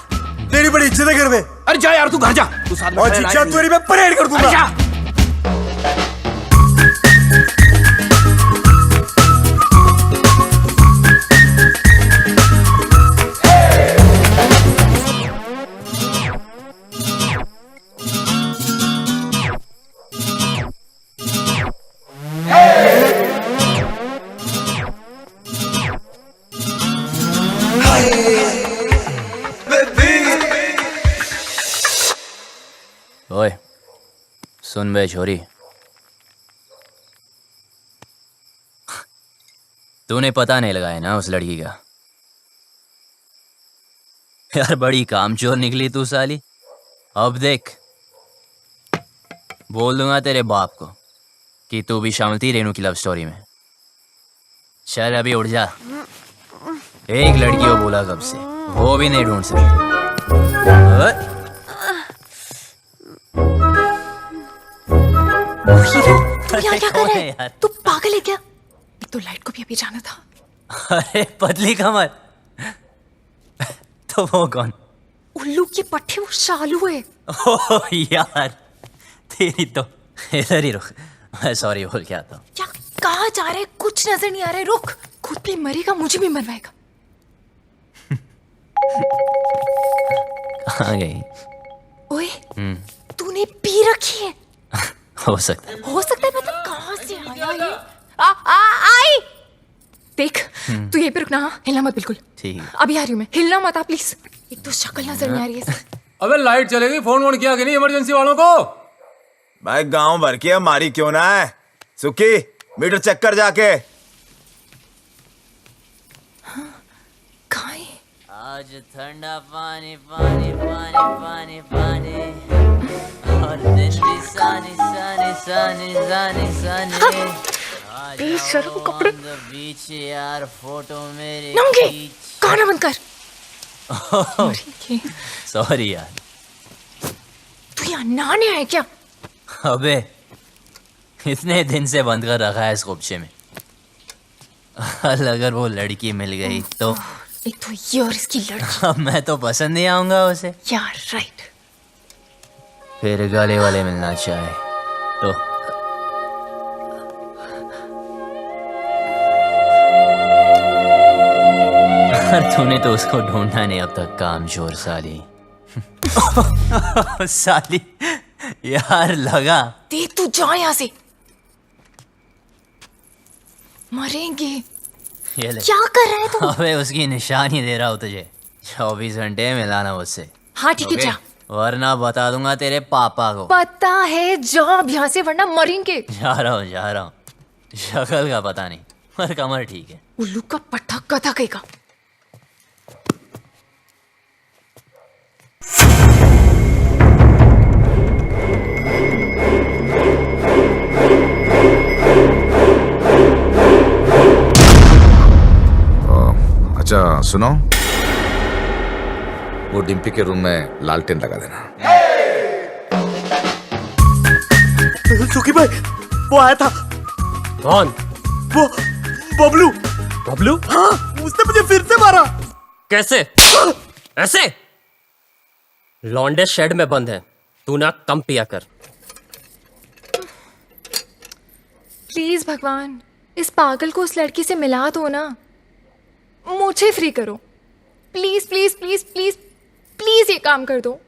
तेरी बड़ी इज्जत है घर में। अरे जा यार, तू घर जा, तू साथ में और खड़े जीजा लाइन तेरी मैं परेड कर दूंगा। अरे जा। ओए सुन बे छोरी, तूने पता नहीं लगाया ना उस लड़की का? यार बड़ी कामचोर निकली तू साली। अब देख, बोल दूंगा तेरे बाप को कि तू भी शामिल थी रेनू की लव स्टोरी में। चल अभी उठ जा, एक लड़की को बोला कब से, वो भी नहीं ढूंढ सकती। तू यहाँ क्या कर रहा है? तू पागल है क्या? एक तो लाइट को भी अभी जाना था। अरे पतली कमर, तो वो कौन? उल्लू के पट्टे, वो शालू है। ओह यार, तेरी तो इधर ही रुक, मैं सॉरी बोल के आता हूँ। क्या कहाँ जा रहे? कुछ नजर नहीं आ रहा है, रुक। खुद भी मरेगा, मुझे भी मरवाएगा। कहाँ गई? ओए, तूने पी रखी है। हो सकता है। हो सकता है, मतलब कहाँ से आया ये? आई देख, तू यहीं पे रुकना, हाँ? हिलना मत बिल्कुल। ठीक है। अभी आ रही हूँ मैं, हिलना मत प्लीज। एक तो शक्ल नजर नहीं आ रही है। अबे लाइट चलेगी, फोन किया कि नहीं इमरजेंसी वालों को? भाई गांव भर की हमारी क्यों ना है? सुखी मीटर चेक कर जाके। आज ठंडा पानी पानी पानी पानी पानी, और दिन भी सानी सानी सानी सानी सानी। बेशर्म कपड़े। बीच यार फोटो मेरे नंगे, गाना बंद कर। सॉरी यार। तू यहाँ नहाने आया क्या? अबे इतने दिन से बंद कर रखा है इस खुपचे में। अगर वो लड़की मिल गई तो? एक तो ये और इसकी लड़की। अब मैं तो पसंद नहीं आऊंगा उसे यार। राइट। फिर गले वाले मिलना चाहे तो? तूने तो उसको ढूंढा नहीं अब तक, कामचोर साली। साली यार लगा। देख तू जा यहाँ से, मरेंगे। ये ले। क्या कर रहा है तू? अबे उसकी निशानी दे रहा हूँ तुझे, 24 घंटे मिलाना मुझसे। हाँ ठीक है, जा। वरना बता दूंगा तेरे पापा को। पता है, जा अब यहाँ से, वरना मरेंगे। जा रहा हूँ। शक्ल का पता नहीं, पर कमर ठीक है। उल्लू का पट्टा कथा कहेगा। अच्छा सुनो, वो डिम्पी के रूम में लालटेन लगा देना। सुखी भाई, वो आया था। कौन? वो बबलू। बबलू? हाँ, उसने मुझे फिर से मारा। कैसे? ऐसे? लौंडे शेड में बंद है, तू ना कम पिया कर। प्लीज भगवान, इस पागल को उस लड़की से मिला दो ना, मुझे फ्री करो। Please please please please please ये काम कर दो।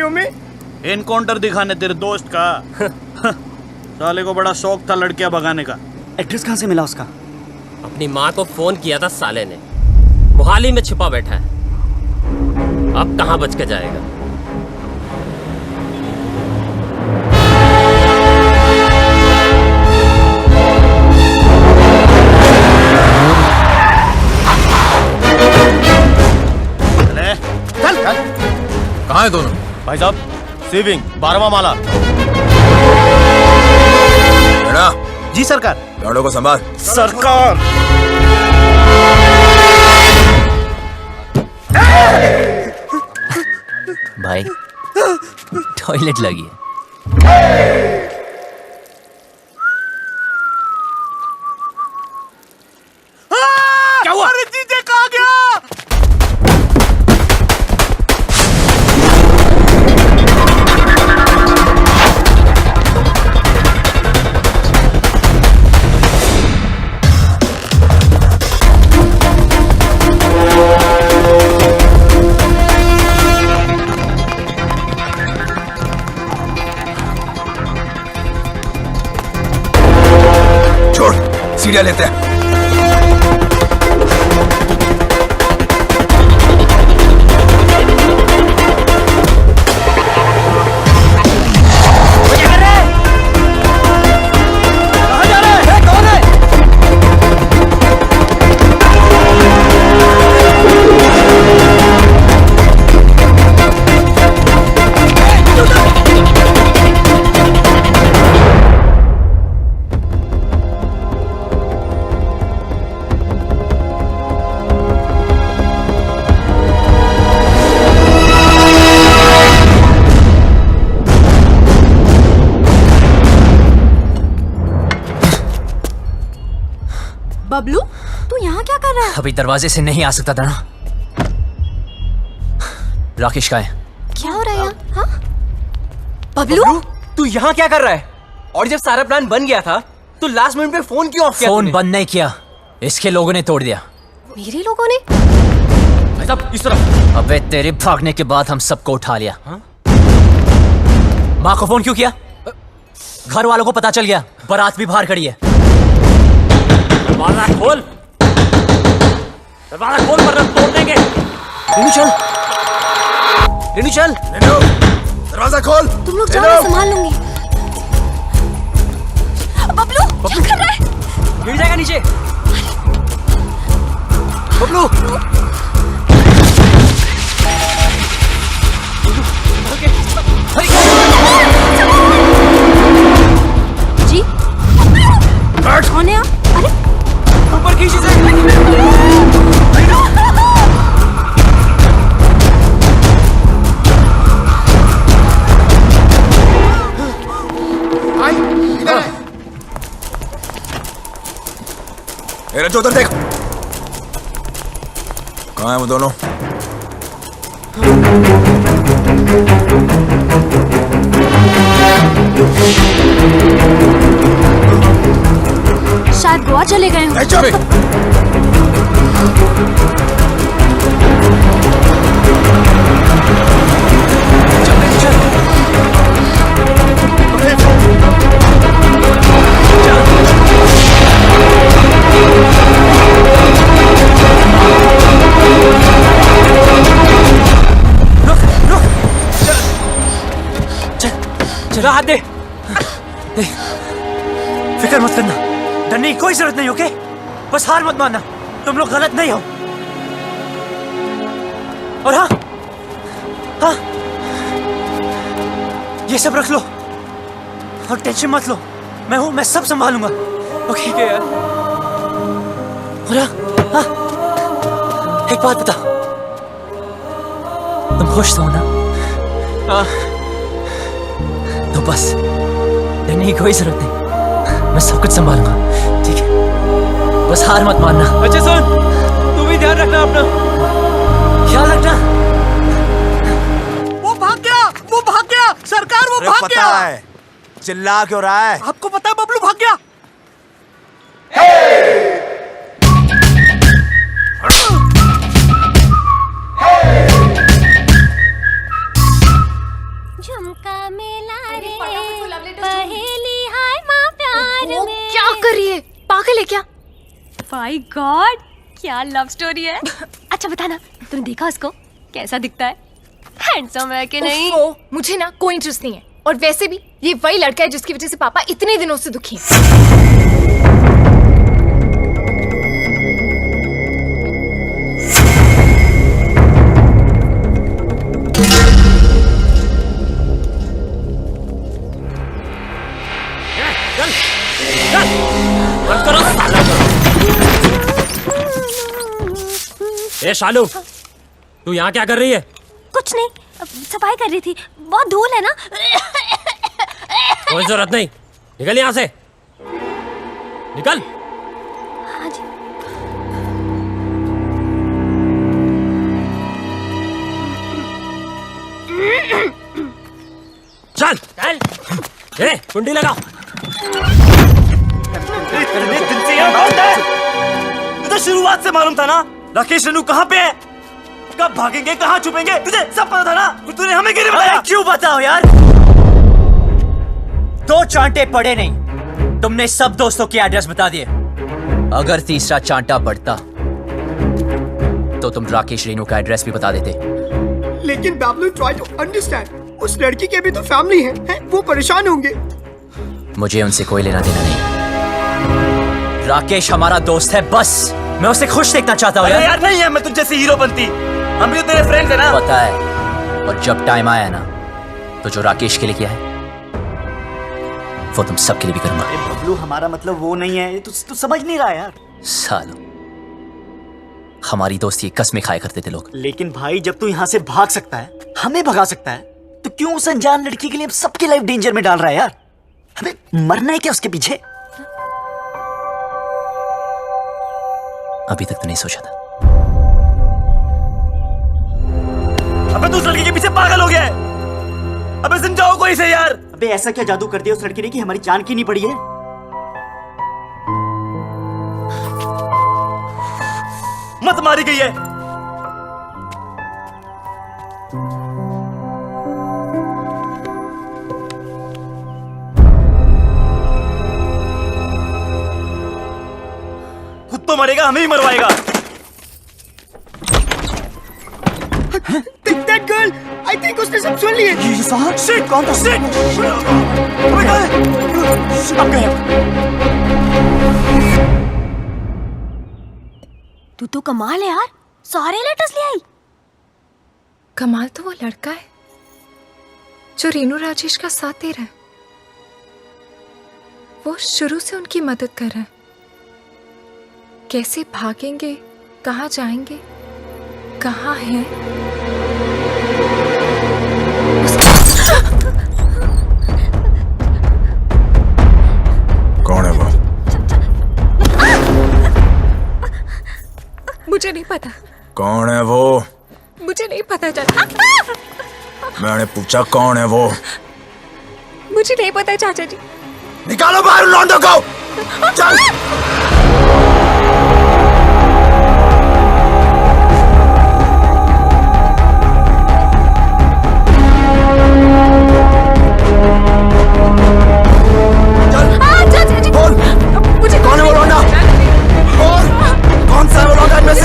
वीडियो में? एनकाउंटर दिखाने तेरे दोस्त का। साले को बड़ा शौक था लड़कियां भगाने का। एड्रेस कहाँ से मिला उसका? अपनी माँ को फोन किया था साले ने, मोहाली में छिपा बैठा है। अब कहाँ बच के जाएगा? चल कहाँ है दोनों? भाई साहब सेविंग 12वां माला। जी सरकार। गाड़ों को संभाल। सरकार भाई टॉयलेट लगी है। क्या हुआ? अरे जीजे कहाँ गया? छोड़, सीढ़ियाँ लेते हैं। बबलू, तू यहाँ क्या कर रहा है? अभी दरवाजे से नहीं आ सकता था ना। राकेश का है। क्या हो रहा है यहाँ? हाँ? बबलू, तू यहाँ क्या कर रहा है? और जब सारा प्लान बन गया था तो लास्ट मिनट पे फोन क्यों ऑफ किया? फोन बंद नहीं किया, इसके लोगों ने तोड़ दिया। मेरे लोगों ने? भाई साहब इस तरफ। अबे तेरे भागने के बाद हम सबको उठा लिया। माँ को फोन क्यों किया? घर वालों को पता चल गया, बारात भी बाहर खड़ी है। दरवाजा खोल, दरवाजा खोल वरना तोड़ देंगे। रेनू चल, रेनू चल। रेनू, दरवाजा खोल। तुम लोग जाओ, मैं संभाल लूंगी। बबलू, क्या कर रहा है? गिर जाएगा नीचे। बबलू, जी कौन है आप? अरे ऊपर खींची से। तो उधर देख, कहाँ है वो दोनों? शायद गोवा चले गए हों। चला हाथ दे। फिक्र मत करना, डरने की कोई जरूरत नहीं, ओके? बस हार मत मानना, तुम लोग गलत नहीं हो। और हाँ हाँ, ये सब रख लो और टेंशन मत लो, मैं हूं, मैं सब संभालूंगा, ओके? ठीक है यार। और हाँ, एक बात बता, तुम खुश तो हो ना? हाँ। तो बस डरने की कोई जरूरत नहीं, मैं सब कुछ संभालूंगा, ठीक है? बस हार मत मानना। अच्छा सुन, तू भी ध्यान रखना अपना, ख्याल रखना। वो भाग गया, वो भाग गया सरकार, वो भाग गया। पता है, चिल्ला क्यों रहा है? आपको पता है बबलू भाग गया। गॉड, क्या लव स्टोरी है। अच्छा बता ना, तूने देखा उसको? कैसा दिखता है? हैंडसम है कि नहीं? मुझे ना कोई इंटरेस्ट नहीं है। और वैसे भी ये वही लड़का है जिसकी वजह से पापा इतने दिनों से दुखी हैं। ए शालू, तू यहाँ क्या कर रही है? कुछ नहीं, सफाई कर रही थी। बहुत धूल है ना। कोई जरूरत नहीं, निकल यहाँ से, निकल। हाँ जी। चल चल, ए कुंडी लगाओ। तुझे शुरुआत से मालूम था ना राकेश रेनू कहाँ पे है, कब भागेंगे, कहाँ छुपेंगे, तुझे सब पता था ना। तूने हमें क्यों नहीं बताया? क्यों बताओ यार? 2 चांटे पड़े नहीं, तुमने सब दोस्तों के एड्रेस बता दिए। अगर तीसरा चांटा पड़ता तो तुम राकेश रेनू का एड्रेस भी बता देते। लेकिन बाबलू, ट्राई टू अंडरस्टैंड, उस लड़की के भी तो फैमिली है, वो परेशान होंगे। मुझे उनसे कोई लेना देना नहीं। राकेश हमारा दोस्त है, बस मैं उसे खुश देखना चाहता हूँ यार। नहीं है, मैं तुझ जैसी हीरो बनती, हम भी तो तेरे फ्रेंड्स हैं ना। पता है, और जब टाइम आया ना तो जो राकेश के लिए किया है वो तुम सबके लिए भी करूंगा। बबलू, हमारा मतलब वो नहीं है, तू समझ नहीं रहा यार। सालों, हमारी दोस्ती कसमें खाया करते थे लोग। लेकिन भाई, जब तू यहाँ से भाग सकता है, हमें भगा सकता है, तो क्यों उस अनजान लड़की के लिए सबकी लाइफ डेंजर में डाल रहा है यार? हमें मरना है क्या उसके पीछे? अभी तक तो नहीं सोचा था। अबे तू उस लड़की के पीछे पागल हो गया है। अबे समझाओ कोई से यार। अबे ऐसा क्या जादू कर दिया उस लड़की ने कि हमारी जान की नहीं पड़ी है? मत मारी गई है। खुद तो मरेगा, हमें ही मरवाएगा। That girl, I think उसने सब सुन लिए। ये साहब, shit, कौन था? Shit! अबे कहाँ है? अब गए। तू तो कमाल है यार, सारे लेटर्स ले आई। कमाल तो वो लड़का है जो रेनू राजेश का साथ दे रहा है। वो शुरू से उनकी मदद कर रहा है। कैसे भागेंगे, कहाँ जाएंगे, कहाँ हैं? कौन है वो? मुझे नहीं पता। कौन है वो? मुझे नहीं पता चाचा। मैंने पूछा कौन है वो? मुझे नहीं पता चाचा जी। निकालो बाहर लौंडों को। चल। कौन है वो लौंडा? कौन सा है वो लौंडा इनमें से?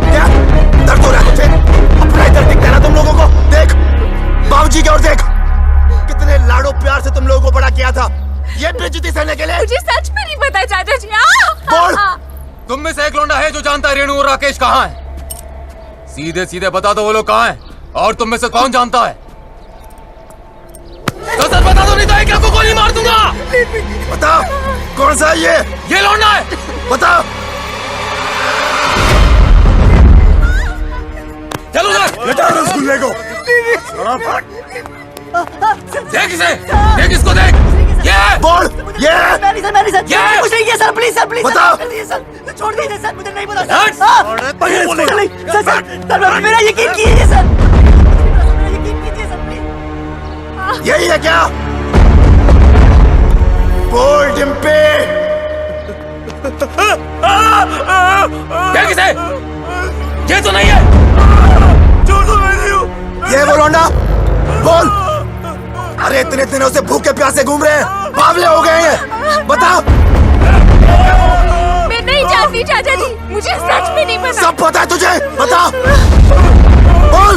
क्या दर्द हो रहा है तुझे? अपना ही दर्द दिखता है ना तुम लोगों को? देख बाबूजी की ओर देख, कितने लाडो प्यार से तुम लोगों को बड़ा किया था, ये बेइज्जती सहने के लिए। मुझे सच में नहीं पता चाचा जी। बोल। तुम में से एक लौंडा है जो जानता है रेणु और राकेश कहाँ है? सीधे सीधे बता दो वो लोग कहाँ हैं, और तुम में से कौन जानता है? तो सर बता दो, नहीं तो एक को गोली मार दूंगा। बताओ कौन सा है ये लौंडा है, बताओ। चलो बेटा रसगुल्ले को देख इसे, देख इसको देख। ये बोल, ये मैंने सर ये कुछ नहीं किया सर, प्लीज सर, प्लीज बताओ। सर, छोड़ दीजिए सर, मुझे नहीं पता सर, मेरा यकीन कीजिए सर, यकीन कीजिए सर, प्लीज। यही है क्या? बोल डिम्पी। देख इसे, ये तो नहीं है। छोड़ दो, मैं नहीं हूँ। ये वो लौंडा, बोल। अरे इतने दिनों से भूखे प्यासे घूम रहे हैं, बावले हो गए हैं, बताओ। जानती चाचा जी, मुझे सच में नहीं पता। सब पता है तुझे, बता। बोल।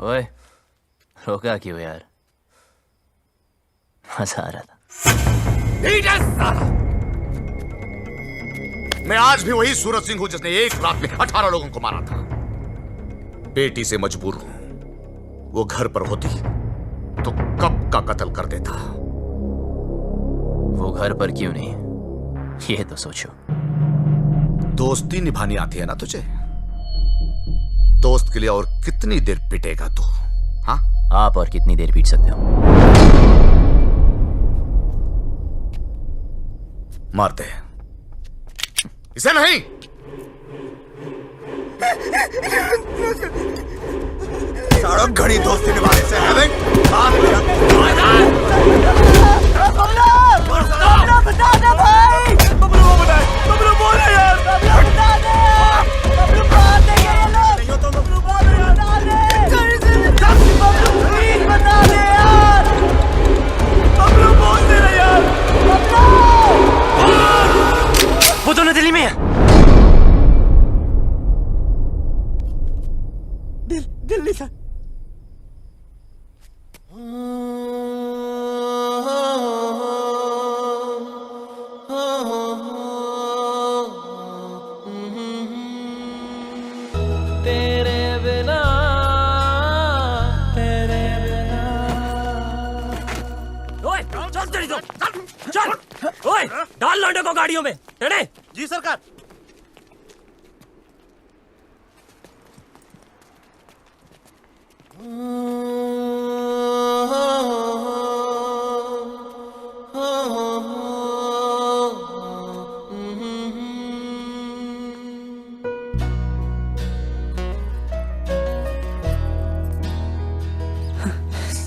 ओए रोका क्यों यार? मजा आ रहा था। मैं आज भी वही सूरज सिंह हूं जिसने एक रात में 18 लोगों को मारा था। बेटी से मजबूर हूं। वो घर पर होती तो कब का कत्ल कर देता। वो घर पर क्यों नहीं, ये तो सोचो। दोस्ती निभानी आती है ना तुझे? दोस्त के लिए और कितनी देर पिटेगा तू? हाँ, आप और कितनी देर पीट सकते हो? मार दे इसे। नहीं, सारा घड़ी दोस्ती निभाने से है। बता दे भाई, बबलू को बताए, बबलू बोल रहे यार, बता दे, बबलू मार देंगे ये लोग, नहीं हो तो बबलू बोल रहे यार, बता दे, बबलू प्लीज बता दे यार, बबलू बोल दे रहे यार, बबलू। वो दोनों दिल्ली में है। दिल्ली से। तेरे बिना, तेरे बिना। ओए चल तेरी तो, चल, ओए डाल लौंडे को गाड़ियों में, टेढ़े। जी सरकार।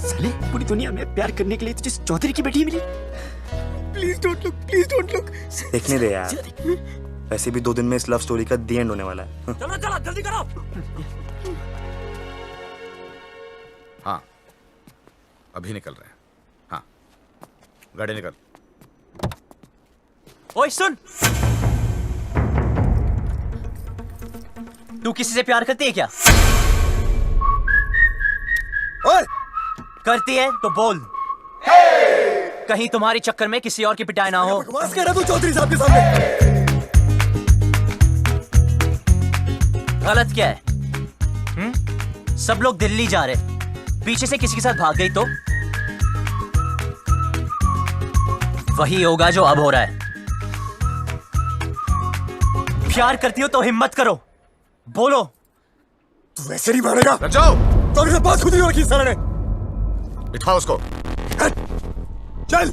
साले पूरी दुनिया में प्यार करने के लिए तुझे चौधरी की बेटी मिली। Please don't look, please don't look. देखने दे यार, वैसे भी 2 दिन में इस लव स्टोरी का दी एंड होने वाला है। चलो चलो जल्दी करो। हाँ अभी निकल रहे हैं। हाँ गाड़ी निकल। ओए सुन, तू किसी से प्यार करती है क्या? ओए करती है तो बोल, कहीं तुम्हारी चक्कर में किसी और की पिटाई ना हो। बकवास कह रहा तू चौधरी साहब के सामने। गलत क्या है? सब लोग दिल्ली जा रहे, पीछे से किसी के साथ भाग गई तो वही होगा जो अब हो रहा है। प्यार करती हो तो हिम्मत करो, बोलो। तू ऐसे नहीं मानेगा। जाओ। चौधरी से बात खुद ही रखी सर ने। बिठाओ उसको। चल।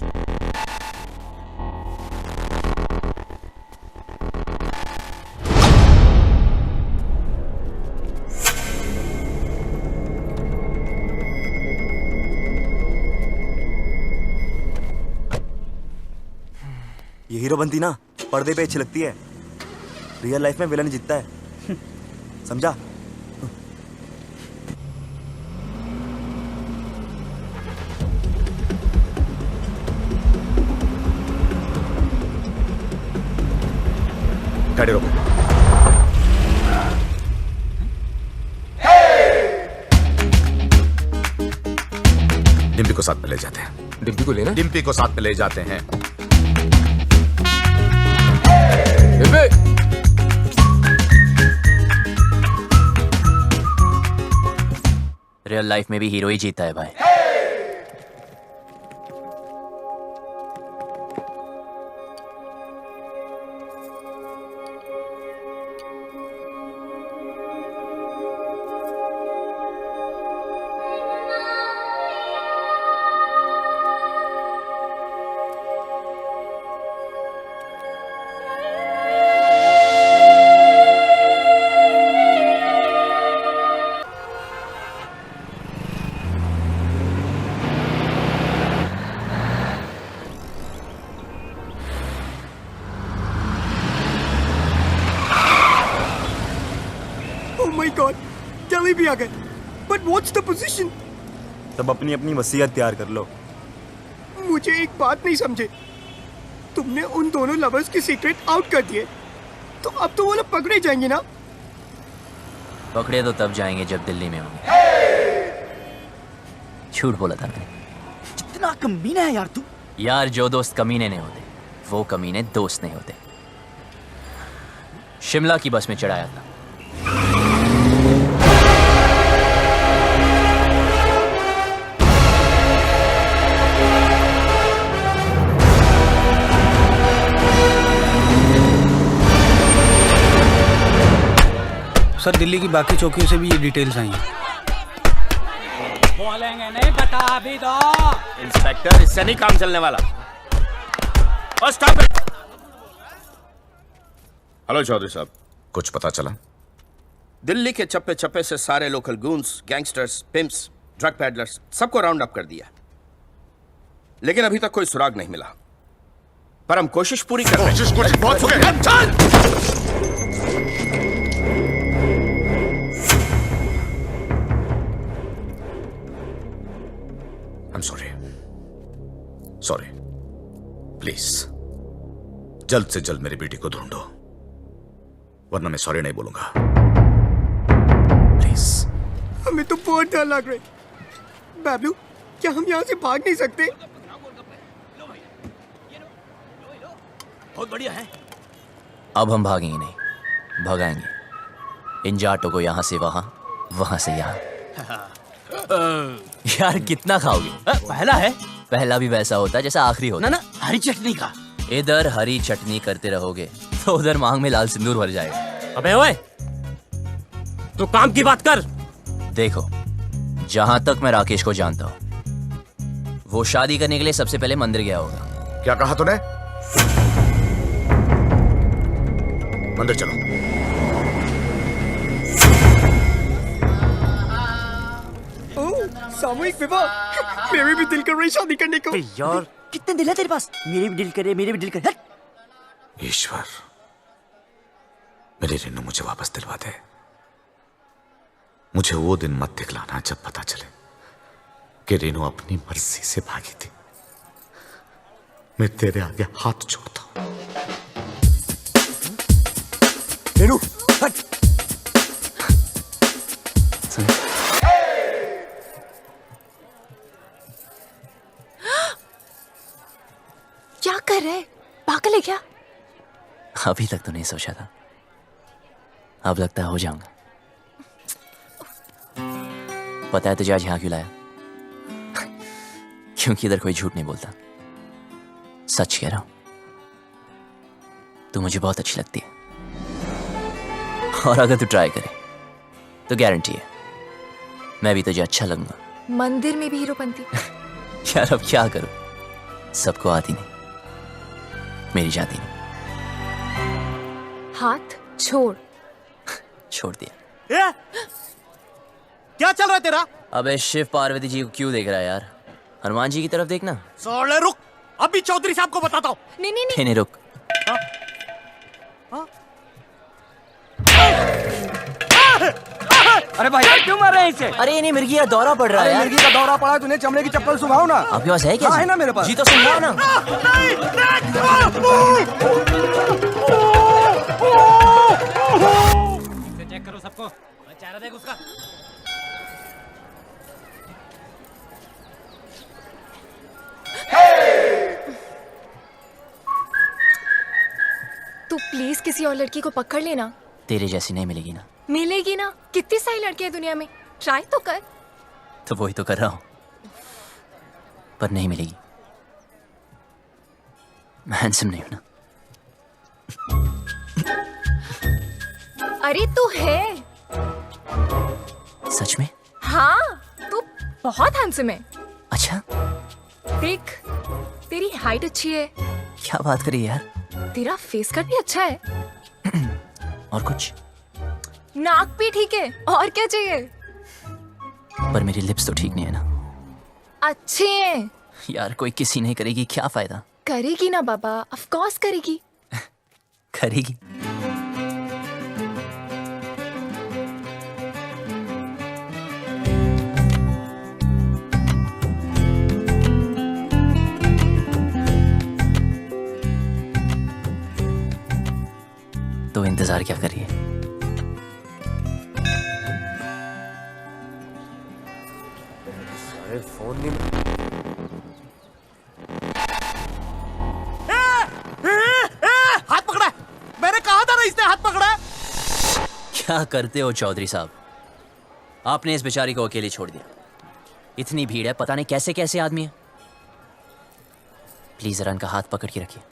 ये हीरो बनती ना पर्दे पे अच्छी लगती है, रियल लाइफ में विलन जीतता है, समझा? गाड़ी रोको। डिम्पी को साथ में ले जाते हैं। डिम्पी को लेना? डिम्पी को साथ में ले जाते हैं। डिम्पी! रियल लाइफ में भी हीरो ही जीता है भाई। दिल्ली भी आ गए। But what's the position? तब अपनी अपनी वसीयत तैयार कर लो। मुझे एक बात नहीं समझे, तुमने उन दोनों लवर्स की सीक्रेट आउट कर दिए, तो अब तो वो लोग पकड़े जाएंगे ना? पकड़े तो तब जाएंगे जब दिल्ली में होंगे। झूठ बोला था मैंने। कितना कमीना है यार तू। यार जो दोस्त कमीने नहीं होते वो कमीने दोस्त नहीं होते। शिमला की बस में चढ़ाया था। सर दिल्ली की बाकी चौकियों से भी ये डिटेल्स आई हैं। बोलेंगे नहीं, बता भी दो। इंस्पेक्टर, इससे नहीं काम चलने वाला। और स्टॉप इट। हेलो चौधरी साहब, कुछ पता चला? दिल्ली के चप्पे चप्पे से सारे local goons, gangsters, pimps, drug peddlers सबको राउंड अप कर दिया, लेकिन अभी तक कोई सुराग नहीं मिला। पर हम कोशिश पूरी कर रहे हैं। बहुत हो गया। I'm sorry. Sorry. प्लीज जल्द से जल्द मेरी बेटी को ढूंढो, वरना मैं सॉरी नहीं बोलूंगा। प्लीज। हमें तो बहुत डर लग रहा है। बाबलू, क्या हम यहाँ से भाग नहीं सकते? बहुत बढ़िया है। अब हम भागेंगे नहीं, भगाएंगे इन जाटों को यहाँ से वहां, वहां से यहाँ। यार कितना खाओगे? पहला है। पहला भी वैसा होता है जैसा आखिरी होता है। ना हरी चटनी का। इधर हरी चटनी करते रहोगे तो उधर मांग में लाल सिंदूर भर जाएगा। अबे ओए, तू काम की बात कर। देखो, जहां तक मैं राकेश को जानता हूं, वो शादी करने के लिए सबसे पहले मंदिर गया होगा। क्या कहा तूने? मंदिर चलो। सामूहिक विवाह। मेरे भी दिल कर रही शादी करने को। यार कितने दिल है तेरे पास? मेरे भी दिल करे, मेरे भी दिल करे। ईश्वर, मेरी रेनू मुझे वापस दिलवा दे। मुझे वो दिन मत दिखलाना जब पता चले कि रेनू अपनी मर्जी से भागी थी। मैं तेरे आगे हाथ जोड़ता हूं। रेनू हट। क्या कर रहे? पागल है क्या? अभी तक तो नहीं सोचा था, अब लगता है हो जाऊंगा। पता है तुझे आज यहाँ क्यों लाया? क्योंकि इधर कोई झूठ नहीं बोलता, सच कह रहा हूं। तू मुझे बहुत अच्छी लगती है, और अगर तू ट्राई करे तो गारंटी है मैं भी तुझे अच्छा लगूंगा। मंदिर में भी हीरोपंती। यार अब क्या करूं, सबको आती नहीं, मेरी जाती नहीं। हाथ छोड़। छोड़ दिया। क्या चल रहा है तेरा? अबे शिव पार्वती जी को क्यों देख रहा है यार? हनुमान जी की तरफ देखना। साले रुक, अभी चौधरी साहब को बताता हूँ। नहीं नहीं रुक। अरे भाई क्यों मार रहे हैं इसे? अरे नहीं, मिर्गी का दौरा पड़ रहा है यार। मिर्गी का दौरा पड़ा है, तूने चमड़े की चप्पल सुखाओ ना। आपके पास है क्या? हाँ, है ना मेरे पास। जी तो सुनवाओ ना। चेक करो सबको, चेहरा देख उसका। तू प्लीज किसी और लड़की को पकड़ लेना। तेरे जैसी नहीं मिलेगी ना। मिलेगी ना, कितनी सारी लड़कियां हैं दुनिया में, ट्राई तो कर। तो वही तो कर रहा हूं, पर नहीं मिलेगी। मैं हैंडसम नहीं हूं ना। अरे तू है। सच में? हाँ, तू बहुत हैंडसम है। अच्छा, देख, तेरी हाइट अच्छी है, क्या बात करी यार। तेरा फेस कट भी अच्छा है, और कुछ? नाक भी ठीक है, और क्या चाहिए? पर मेरी लिप्स तो ठीक नहीं है ना। अच्छे हैं। यार कोई किसी नहीं करेगी, क्या फायदा? करेगी ना बाबा, ऑफ कोर्स करेगी। करेगी। तो इंतजार क्या करिए? अरे फोन नहीं। हाथ पकड़ा है। मैंने कहा था ना इसने हाथ पकड़ा है। क्या करते हो चौधरी साहब? आपने इस बेचारी को अकेले छोड़ दिया। इतनी भीड़ है, पता नहीं कैसे कैसे आदमी है। प्लीज जरा इनका हाथ पकड़ के रखिए।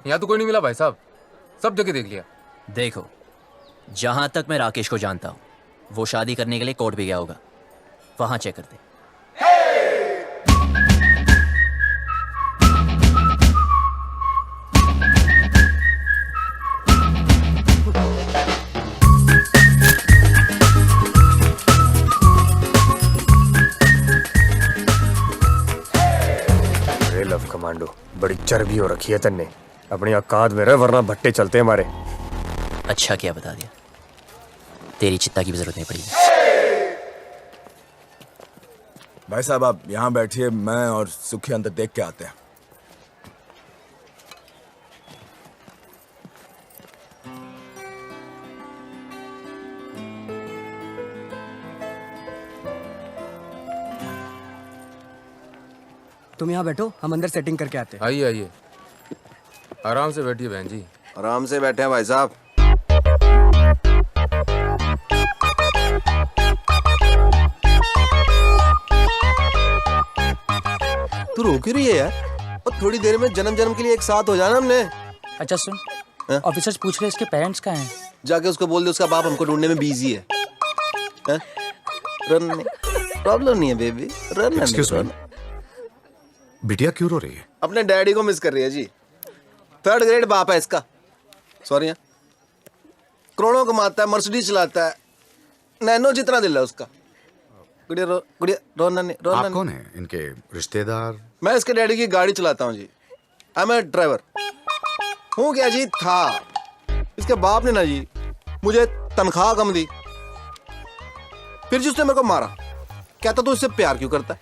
यहाँ तो कोई नहीं मिला भाई साहब, सब जगह देख लिया। देखो, जहां तक मैं राकेश को जानता हूं, वो शादी करने के लिए कोर्ट भी गया होगा, वहां चेक करते। अरे लव कमांडो, बड़ी चर्बी हो रखी है तन्ने। अपनी औकात में रह, वरना भट्टे चलते हैं हमारे। अच्छा किया बता दिया, तेरी चित्ता की भी जरूरत नहीं पड़ी। भाई साहब आप यहाँ बैठिए, मैं और सुखी अंदर देख के आते हैं। तुम यहाँ बैठो, हम अंदर सेटिंग करके आते हैं। आइए आइए, आराम से बैठिए बहन जी। आराम से बैठे हैं भाई साहब। तू रोक ही रही है यार, और थोड़ी देर में जन्म जन्म के लिए एक साथ हो जाना हमने। अच्छा सुन, ऑफिसर्स पूछ रहे इसके पेरेंट्स कहाँ हैं? जाके उसको बोल दे उसका बाप हमको ढूंढने में बिजी है। रन प्रॉब्लम नहीं है बेबी, रन। बिटिया क्यों रो रही है? अपने डैडी को मिस कर रही है जी। 3rd ग्रेड बाप है इसका। सॉरी, करोड़ों कमाता है, मर्सिडीज चलाता है, नैनो जितना दिल है उसका। गुड़िया रोना नहीं। आप कौन है? इनके रिश्तेदार? मैं इसके डैडी की गाड़ी चलाता हूँ जी। I M A driver. हूँ क्या जी था। इसके बाप ने ना जी मुझे तनख्वाह कम दी, फिर जी उसने मेरे को मारा। कहता तू इससे प्यार क्यों करता है।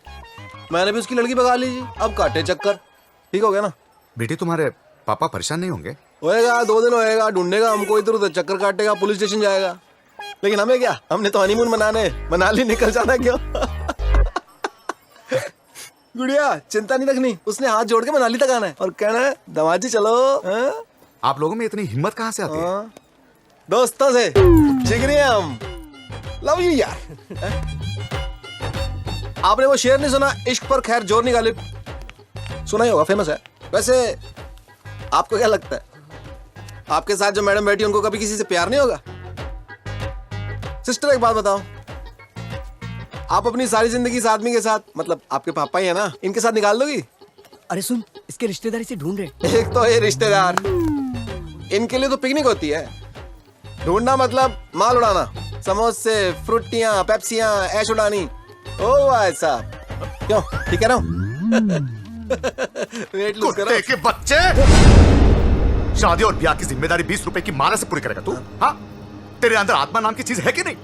मैंने भी उसकी लड़की भगा ली जी। अब काटे चक्कर। ठीक हो गया ना। बेटी तुम्हारे पापा परेशान नहीं होंगे? होएगा, 2 दिन होएगा, ढूंढेगा हमको, इधर उधर चक्कर काटेगा, पुलिस स्टेशन जाएगा। लेकिन हमें क्या, हमने तो हनीमून मनाने मनाली निकल जाना क्यों। गुड़िया चिंता नहीं रखनी, उसने हाथ जोड़ के मनाली तक आना है और कहना है दमाजी चलो। आप लोगों में इतनी हिम्मत कहाँ से आती है? दोस्तों से जिगरी हम। लव यू यार। आपने वो शेर नहीं सुना, इश्क पर खैर जोर नहीं गालिब? सुना ही होगा, फेमस है। वैसे आपको क्या लगता है, आपके साथ जो मैडम बैठी उनको कभी किसी से प्यार नहीं होगा? सिस्टर एक बात बताओ, आप अपनी सारी जिंदगी इस आदमी के साथ, मतलब आपके पापा ही है ना, इनके साथ निकाल दोगी? अरे सुन, इसके रिश्तेदार इसे ढूंढ रहे। एक तो ये रिश्तेदार, इनके लिए तो पिकनिक होती है। ढूंढना मतलब माल उड़ाना, समोसे, फ्रूटियां, पेप्सियां, ऐश उड़ानी। ओ भाई साहब, क्यों ठीक कह रहा हूँ? वेट लूज करो। कुत्ते के बच्चे! शादी और ब्याह की जिम्मेदारी 20 रुपए की माला से पूरी करेगा तू? हाँ? तेरे अंदर आत्मा नाम की चीज है कि नहीं?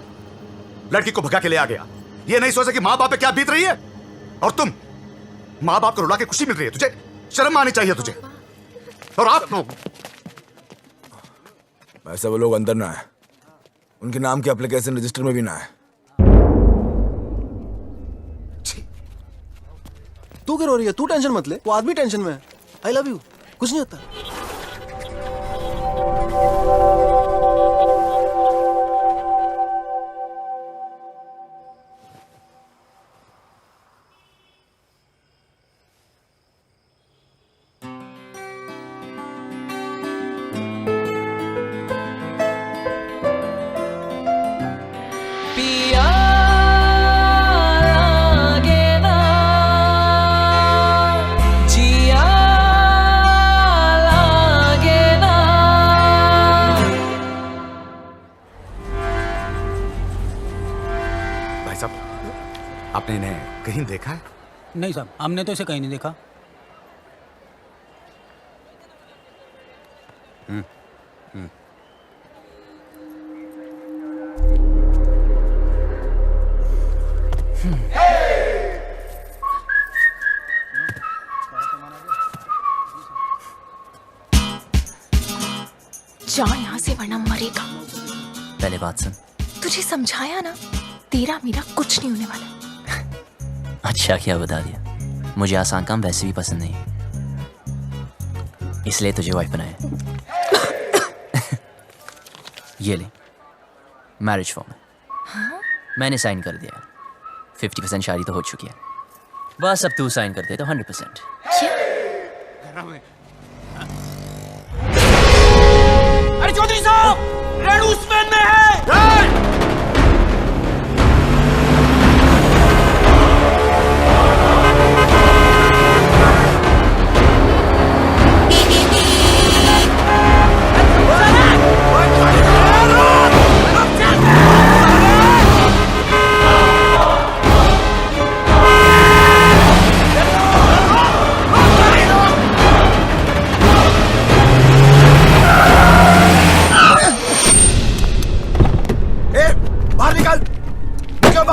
लड़की को भगा के ले आ गया, ये नहीं सोचा कि माँ बाप पे क्या बीत रही है। और तुम माँ बाप को रुला के खुशी मिल रही है, तुझे शर्म आनी चाहिए तुझे। और आप लोग ऐसा वो लोग अंदर ना है, उनके नाम के एप्लीकेशन रजिस्टर में भी ना है। तू क्या रो रही है? तू टेंशन मत ले, वो आदमी टेंशन में है। आई लव यू, कुछ नहीं होता। आपने इन्हें कहीं देखा है? नहीं साहब, हमने तो इसे कहीं नहीं देखा। जा यहाँ से वरना मरेगा। पहले बात सुन। तुझे समझाया ना, तेरा मेरा कुछ नहीं होने वाला। अच्छा क्या बता दिया, मुझे आसान काम वैसे भी पसंद नहीं, इसलिए तुझे वाइफ बनाया। ये ले मैरिज फॉर्म है। हाँ? मैंने साइन कर दिया। 50% शादी तो हो चुकी है, बस अब तू साइन कर दे तो 100%। अरे चौधरी साहब, रेणु स्पेन में है।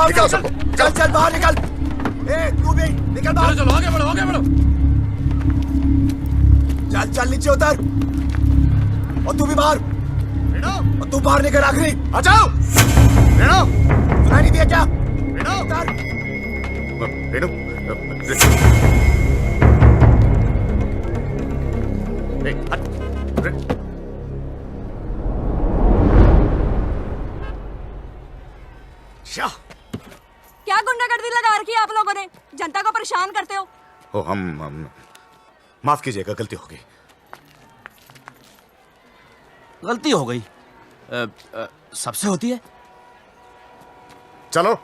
निकल सबको, चल चल बाहर निकल। ए तू भी निकल बाहर। चलो आगे बढ़ो, आगे बढ़ो। चल चल नीचे उतर, और तू भी बाहर। और तू बाहर निकल आखिरी। आ जाओ। सुनाई नहीं दिया क्या? उतर। क्या गुंडागर्दी लगा रखी है आप लोगों ने? जनता को परेशान करते हो। ओ हम माफ कीजिएगा, गलती हो गई। गलती हो गई, सबसे होती है। चलो।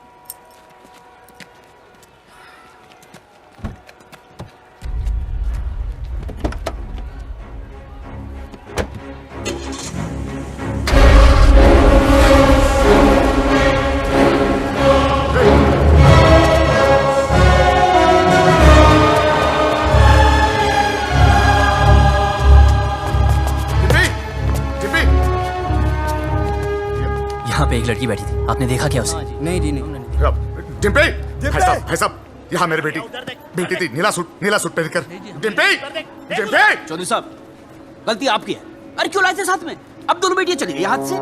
लड़की बैठी थी, आपने देखा क्या उसे? नहीं जी नहीं। डिम्पी, भाई साहब, यहाँ मेरी बेटी थी, नीला सूट पहनकर। डिम्पी, डिम्पी। चौधरी साहब, गलती आपकी है। अरे क्यों लाए थे साथ में? अब दोनों बेटियां चली गई हाथ से।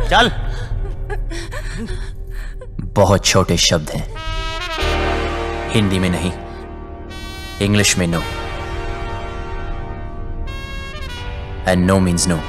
चल। बहुत छोटे शब्द हैं, हिंदी में नहीं, इंग्लिश में no, and no means no.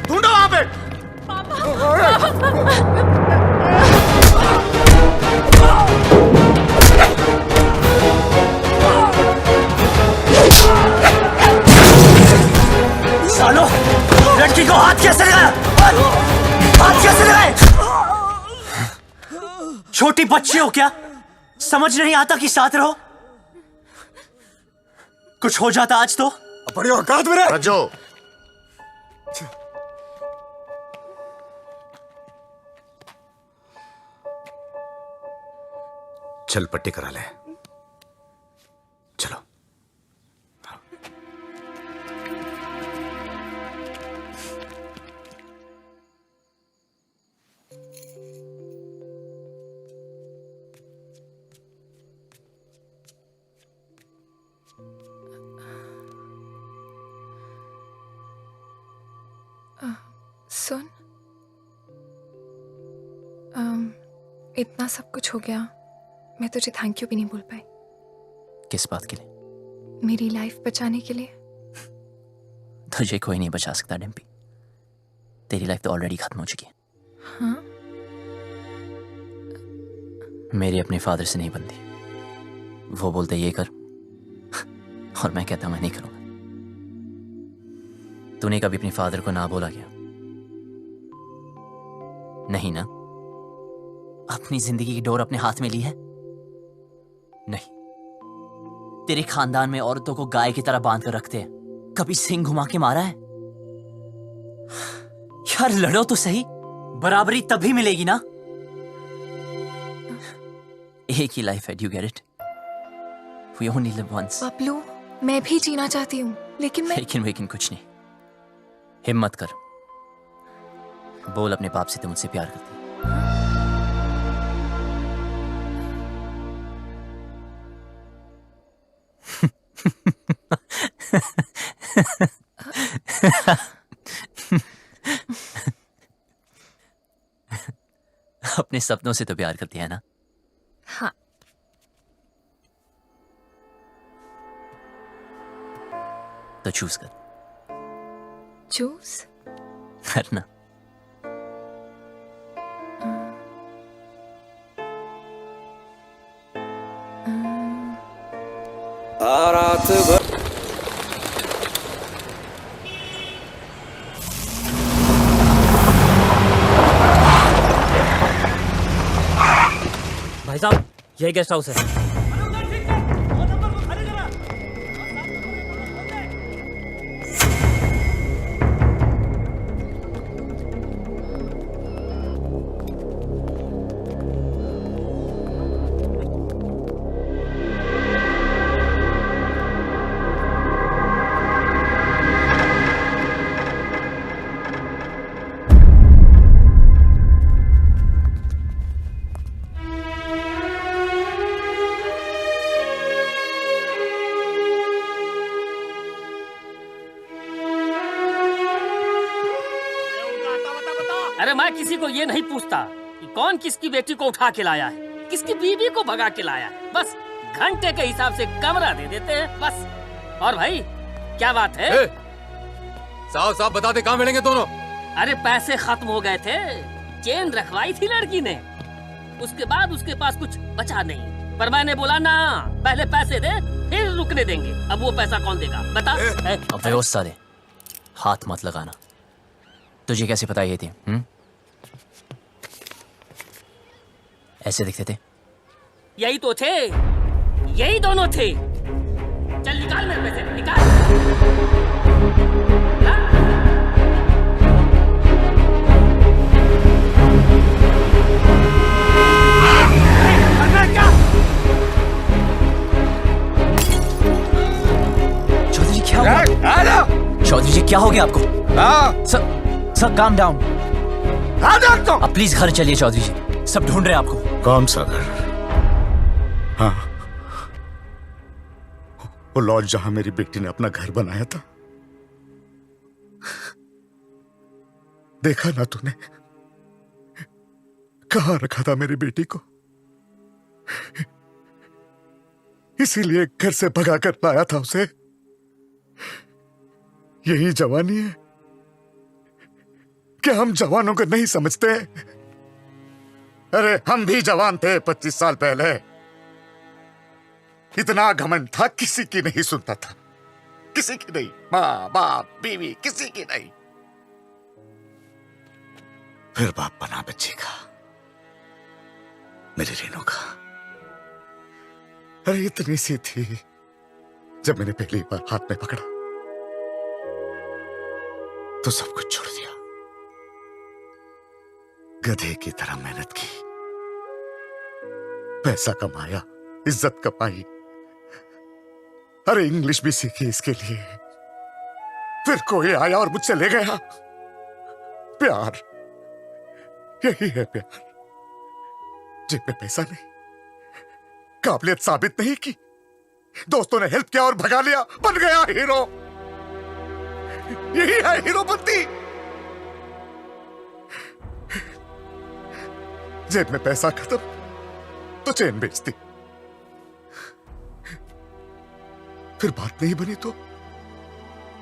ढूंढो वहां पे। सालो, लड़की को हाथ कैसे लगाया? हाथ कैसे लगाए? छोटी बच्ची हो क्या? समझ नहीं आता कि साथ रहो? कुछ हो जाता आज तो अपनी औकात में रह। रज्जो, चल पट्टी करा ले। चलो। सुन, इतना सब कुछ हो गया, मैं तुझे थैंक यू भी नहीं बोल पाई। किस बात के लिए? मेरी लाइफ बचाने के लिए। तुझे कोई नहीं बचा सकता डिम्पी, तेरी लाइफ तो ऑलरेडी खत्म हो चुकी है। हाँ? मेरी अपने फादर से नहीं बनती। वो बोलते ये कर और मैं कहता मैं नहीं करूंगा। तूने कभी अपने फादर को ना बोला क्या? नहीं ना? अपनी जिंदगी की डोर अपने हाथ में ली है? नहीं। तेरे खानदान में औरतों को गाय की तरह बांध कर रखते हैं, कभी सिंग घुमा के मारा है? यार लड़ो तो सही, बराबरी तभी मिलेगी ना। एक ही लाइफ है, do you get it? We only live once. Paplu, मैं भी जीना चाहती हूँ, लेकिन कुछ नहीं। हिम्मत कर, बोल अपने बाप से तुम मुझसे प्यार करती है। अपने सपनों से तो प्यार करती है ना? हाँ। तो चूज कर। चूज करना। रात भर भाई साहब, यही गेस्ट हाउस है। अरे मैं किसी को ये नहीं पूछता कि कौन किसकी बेटी को उठा के लाया है, किसकी बीवी को भगा के लाया है। बस घंटे के हिसाब से कमरा दे देते हैं बस। और भाई क्या बात है? साफ साफ बता दे, कहाँ मिलेंगे दोनों? अरे पैसे खत्म हो गए थे, चेन रखवाई थी लड़की ने, उसके बाद उसके पास कुछ बचा नहीं। पर मैंने बोला ना, पहले पैसे दे फिर रुकने देंगे। अब वो पैसा कौन देगा बता? अबे ओ साले, हाथ मत लगाना। तुझे कैसे पता ये थी? ऐसे दिखते थे? यही तो थे, यही दोनों थे। चल निकाल मेरे पैसे, निकाल। चौधरी जी क्या हुआ? चौधरी जी क्या हो गया आपको? Sir calm down. अब प्लीज घर चलिए चौधरी जी, सब ढूंढ रहे हैं आपको। कौन सा घर? हाँ, वो लॉज जहां मेरी बेटी ने अपना घर बनाया था। देखा ना तूने, कहां रखा था मेरी बेटी को? इसीलिए घर से भगा कर लाया था उसे। यही जवानी है? क्या हम जवानों को नहीं समझते? अरे हम भी जवान थे 25 साल पहले। इतना घमंड था, किसी की नहीं सुनता था, किसी की नहीं। माँ बाप बीवी किसी की नहीं। फिर बाप बना बच्ची का, मेरी रेनू का। अरे इतनी सी थी जब मैंने पहली बार हाथ में पकड़ा तो सब कुछ छोड़ दिया। गधे की तरह मेहनत की, पैसा कमाया, इज्जत कमाई, अरे इंग्लिश भी सीखी इसके लिए। फिर कोई आया और मुझसे ले गया। प्यार, यही है प्यार। जेब में पैसा नहीं, काबिलियत साबित नहीं की, दोस्तों ने हेल्प किया और भगा लिया, बन गया हीरो। यही है हीरोपंती। जेब में पैसा खत्म तो चेन बेचती, फिर बात नहीं बनी तो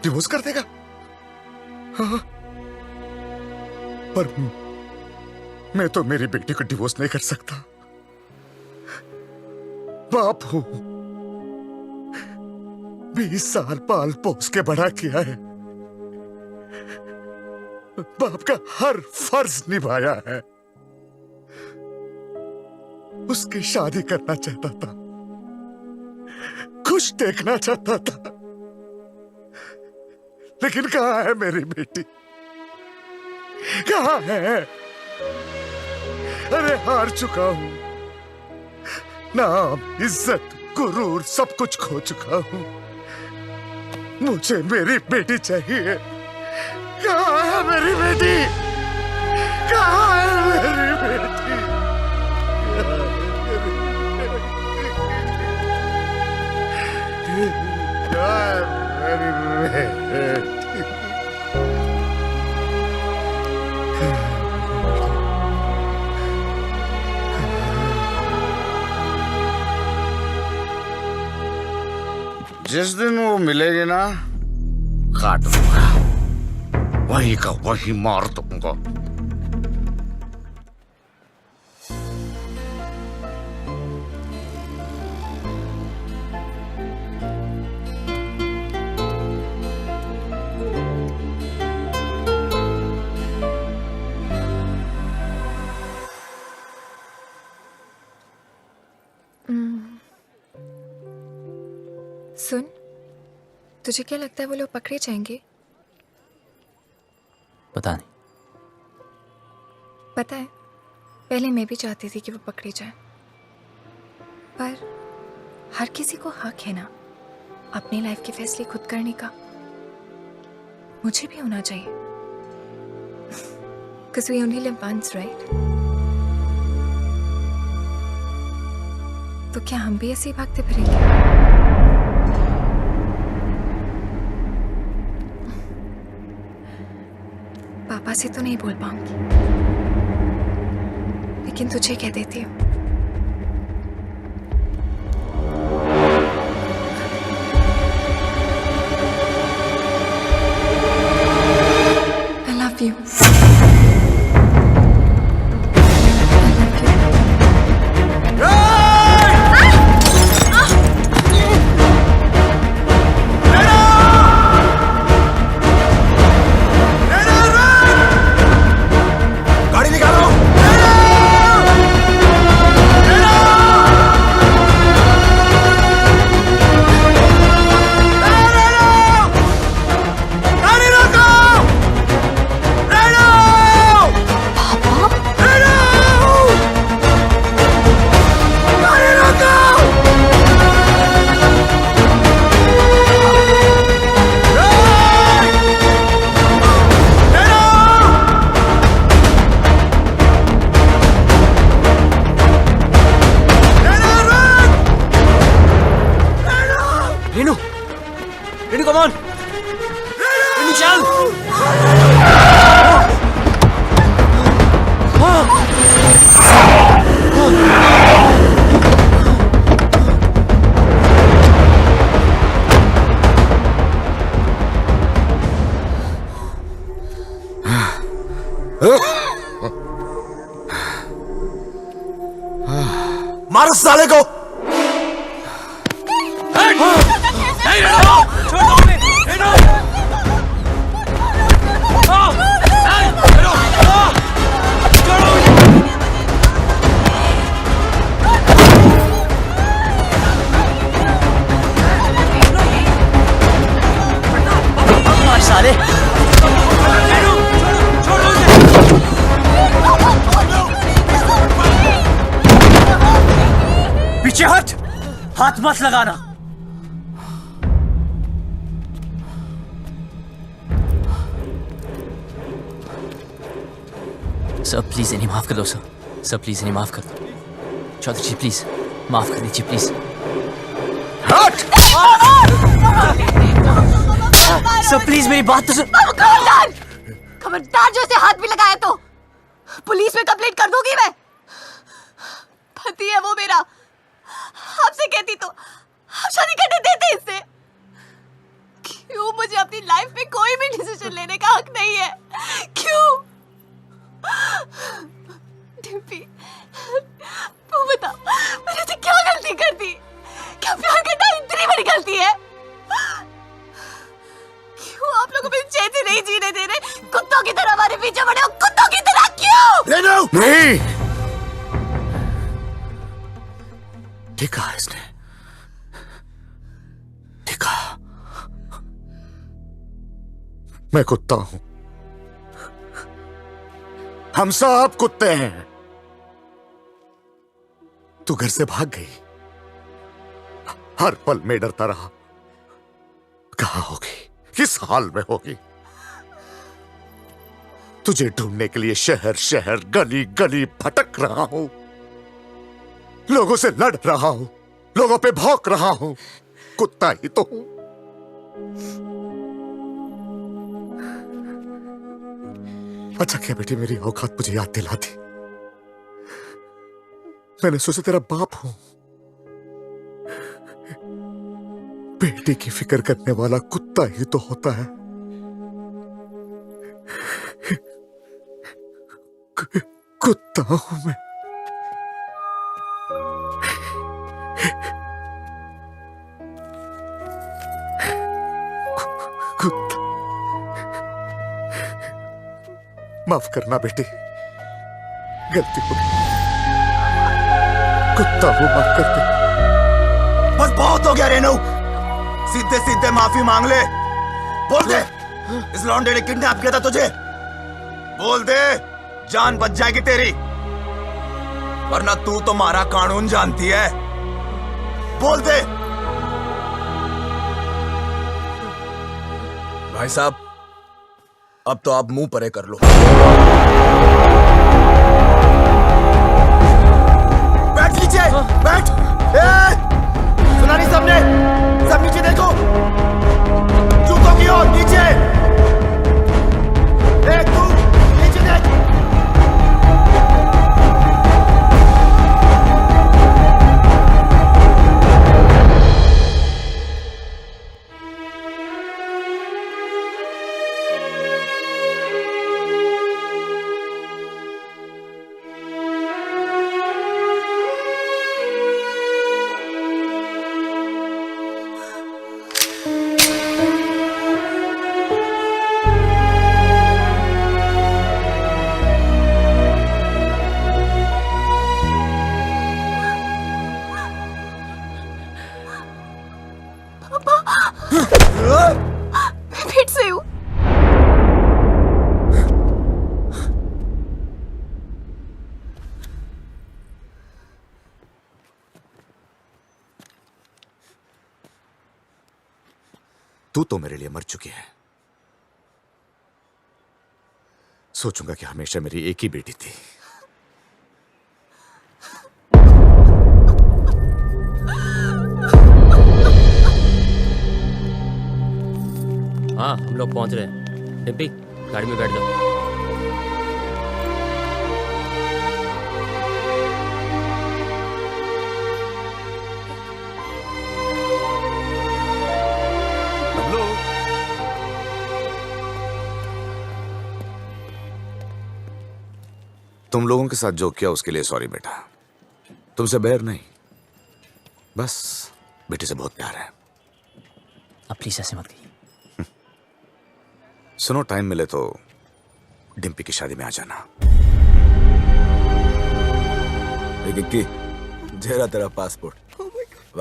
डिवोर्स कर देगा। हाँ, पर मैं तो मेरी बेटी को डिवोर्स नहीं कर सकता। बाप हूं, 20 साल पाल पोस के बड़ा किया है, बाप का हर फर्ज निभाया है। उसकी शादी करना चाहता था, खुश देखना चाहता था, लेकिन कहाँ है मेरी बेटी? कहाँ है? अरे हार चुका हूं, नाम, इज्जत, गुरूर सब कुछ खो चुका हूं। मुझे मेरी बेटी चाहिए। कहाँ है मेरी बेटी? कहाँ है मेरी बेटी? कहाँ है मेरी बेटी? जिस दिन वो मिलेगी ना, काट दूंगा, वही का वही मार दूंगा। सुन, तुझे क्या लगता है वो लोग पकड़े जाएंगे? पता नहीं। पता है, पहले मैं भी चाहती थी कि वो पकड़े जाए, पर हर किसी को हक है ना अपनी लाइफ के फैसले खुद करने का। मुझे भी होना चाहिए, because we only live once, right? तो क्या हम भी ऐसे ही भागते फिरेंगे? पापा से तो नहीं बोल पाऊंगी, लेकिन तुझे कह देती हूँ। I love you. मारो साले को। साले पीछे हट, हाथ मत लगाना। सर प्लीज इन्हें माफ कर दो। सर प्लीज इन्हें माफ कर दो। चौधरी जी प्लीज माफ कर दीजिए प्लीज। सर प्लीज मेरी बात तो सुन। खबरदार, खबरदार जो इसे हाथ भी लगाया तो पुलिस में कंप्लेंट कर दूंगी मैं। पति है वो मेरा, आपसे कहती तो आप शादी करने देते इससे। क्यों मुझे अपनी लाइफ में कोई भी डिसीजन लेने का हक नहीं है? क्यों? डिम्पी, तू बता मैंने तो क्या गलती कर दी? क्या प्यार करना इतनी बड़ी गलती है? क्यों आप लोग अपनी चैन से नहीं जीने दे रहे? कुत्तों की तरह हमारे पीछे पड़े हो, कुत्तों की तरह क्यों? नहीं, ठीक कहा इसने, ठीक कहा। मैं कुत्ता हूं, हम सब कुत्ते हैं। तू घर से भाग गई, हर पल में डरता रहा। कहां होगी, किस हाल में होगी? तुझे ढूंढने के लिए शहर शहर गली गली भटक रहा हूं, लोगों से लड़ रहा हूं, लोगों पे भौंक रहा हूं। कुत्ता ही तो हूं। अच्छा क्या बेटी मेरी औकात मुझे याद दिला दी। मैंने सोचा तेरा बाप हूं। बेटी की फिक्र करने वाला कुत्ता ही तो होता है। कुत्ता हूं मैं। कुत्ता। माफ करना बेटी, गलती हो गई। कुत्ता हूं, माफ कर दे। बस बहुत हो गया रेनू, सीधे सीधे माफी मांग ले। बोल दे इस लौंडे ने किडनैप किया था तुझे। बोल दे, जान बच जाएगी तेरी, वरना तू तो हमारा कानून जानती है। बोल दे। भाई साहब, अब तो आप मुंह परे कर लो। बैठ नीचे, बैठ। सुना नहीं सबने? सब नीचे देखो, जूतों की ओर नीचे। तू नीचे देख। मैं फिर से हूँ। तू तो मेरे लिए मर चुकी है। सोचूंगा कि हमेशा मेरी एक ही बेटी थी। हाँ, हम लोग पहुंच रहे हैं। डिम्पी, गाड़ी में बैठ जाओ। तुम लोगों के साथ जो किया उसके लिए सॉरी बेटा। तुमसे बैर नहीं, बस बेटी से बहुत प्यार है। अब प्लीज ऐसे मत कहिए। सुनो, टाइम मिले तो डिम्पी की शादी में आ जाना। किक्की, जेरा तेरा पासपोर्ट।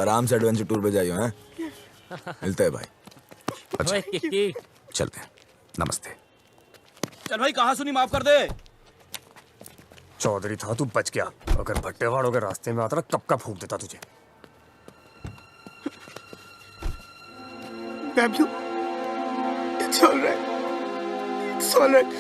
आराम से एडवेंचर टूर पे जाइयो हैं। मिलते हैं भाई। अच्छा, ओए, किक्की। चलते हैं। नमस्ते। चल भाई, कहाँ सुनी, माफ कर दे। चौधरी था, तू बच गया। अगर भट्टेवाड़ों के रास्ते में आता ना, कब का फूंक देता तुझे। Bablu, it's all right. It's all right.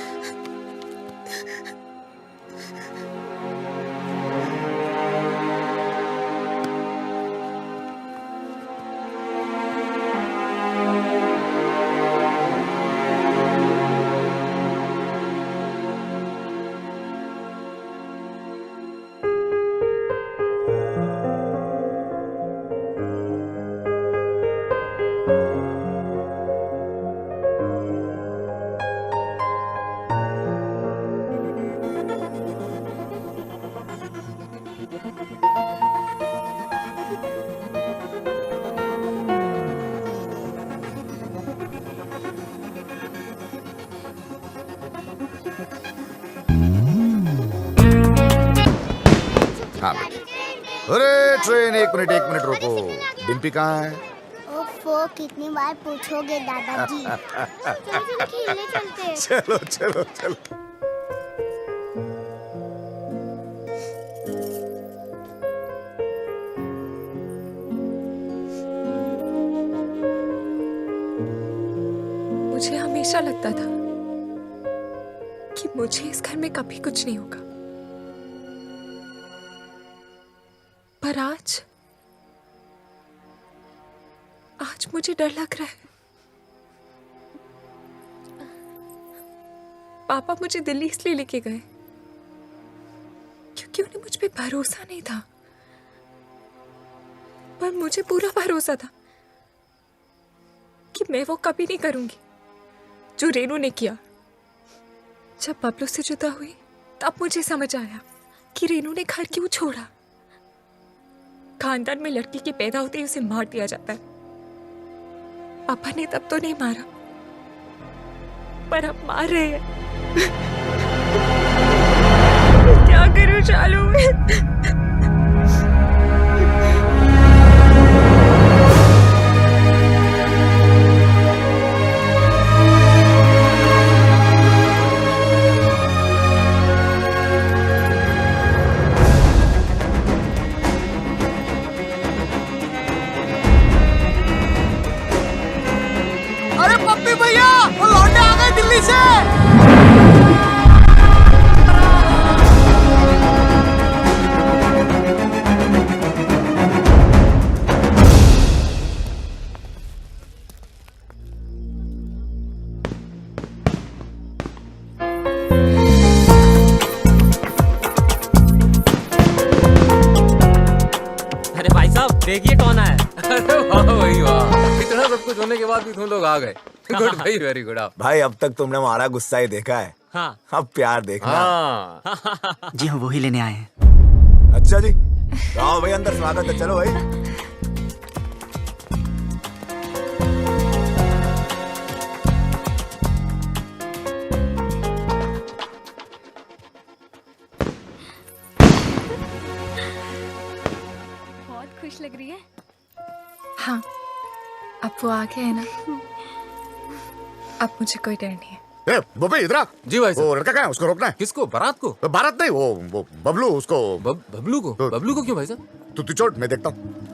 हाँ बेटे, अरे ट्रेन, एक मिनट रुको। डिम्पी कहाँ है? ओफो, कितनी बार पूछोगे दादाजी। चलो खेलने चलते हैं। चलो चलो चलो। मुझे हमेशा लगता था कि मुझे इस घर में कभी कुछ नहीं होगा, पर आज मुझे डर लग रहा है। पापा मुझे दिल्ली इसलिए लेके गए क्योंकि उन्हें मुझ पे भरोसा नहीं था, पर मुझे पूरा भरोसा था कि मैं वो कभी नहीं करूंगी जो रेनू ने किया। जब बबलू से जुदा हुई तब मुझे समझ आया कि रेनू ने घर क्यों छोड़ा। खानदान में लड़की के पैदा होते ही उसे मार दिया जाता है। पापा ने तब तो नहीं मारा, पर अब मार रहे हैं। क्या करूं चालू में? देखिए कौन आया। वाह भाई वाह, इतना सब कुछ होने के बाद भी तुम लोग आ गए। गुड भाई, वेरी गुड। आप भाई अब तक तुमने हमारा गुस्सा ही देखा है। हाँ। अब प्यार देखना। हाँ। जी हम वही लेने आए हैं। अच्छा जी, आओ भाई अंदर, स्वागत है। चलो भाई। खुश लग रही है। हाँ, अब वो आ गया है ना, अब मुझे कोई डर नहीं है। बबे इधर आ। जी भाई साहब। वो लड़का कहाँ है? उसको रोकना है। किसको? बारात को? बारात नहीं, वो बबलू, उसको। बबलू को? बबलू को क्यों भाई साहब? तू छोड़, मैं देखता हूँ।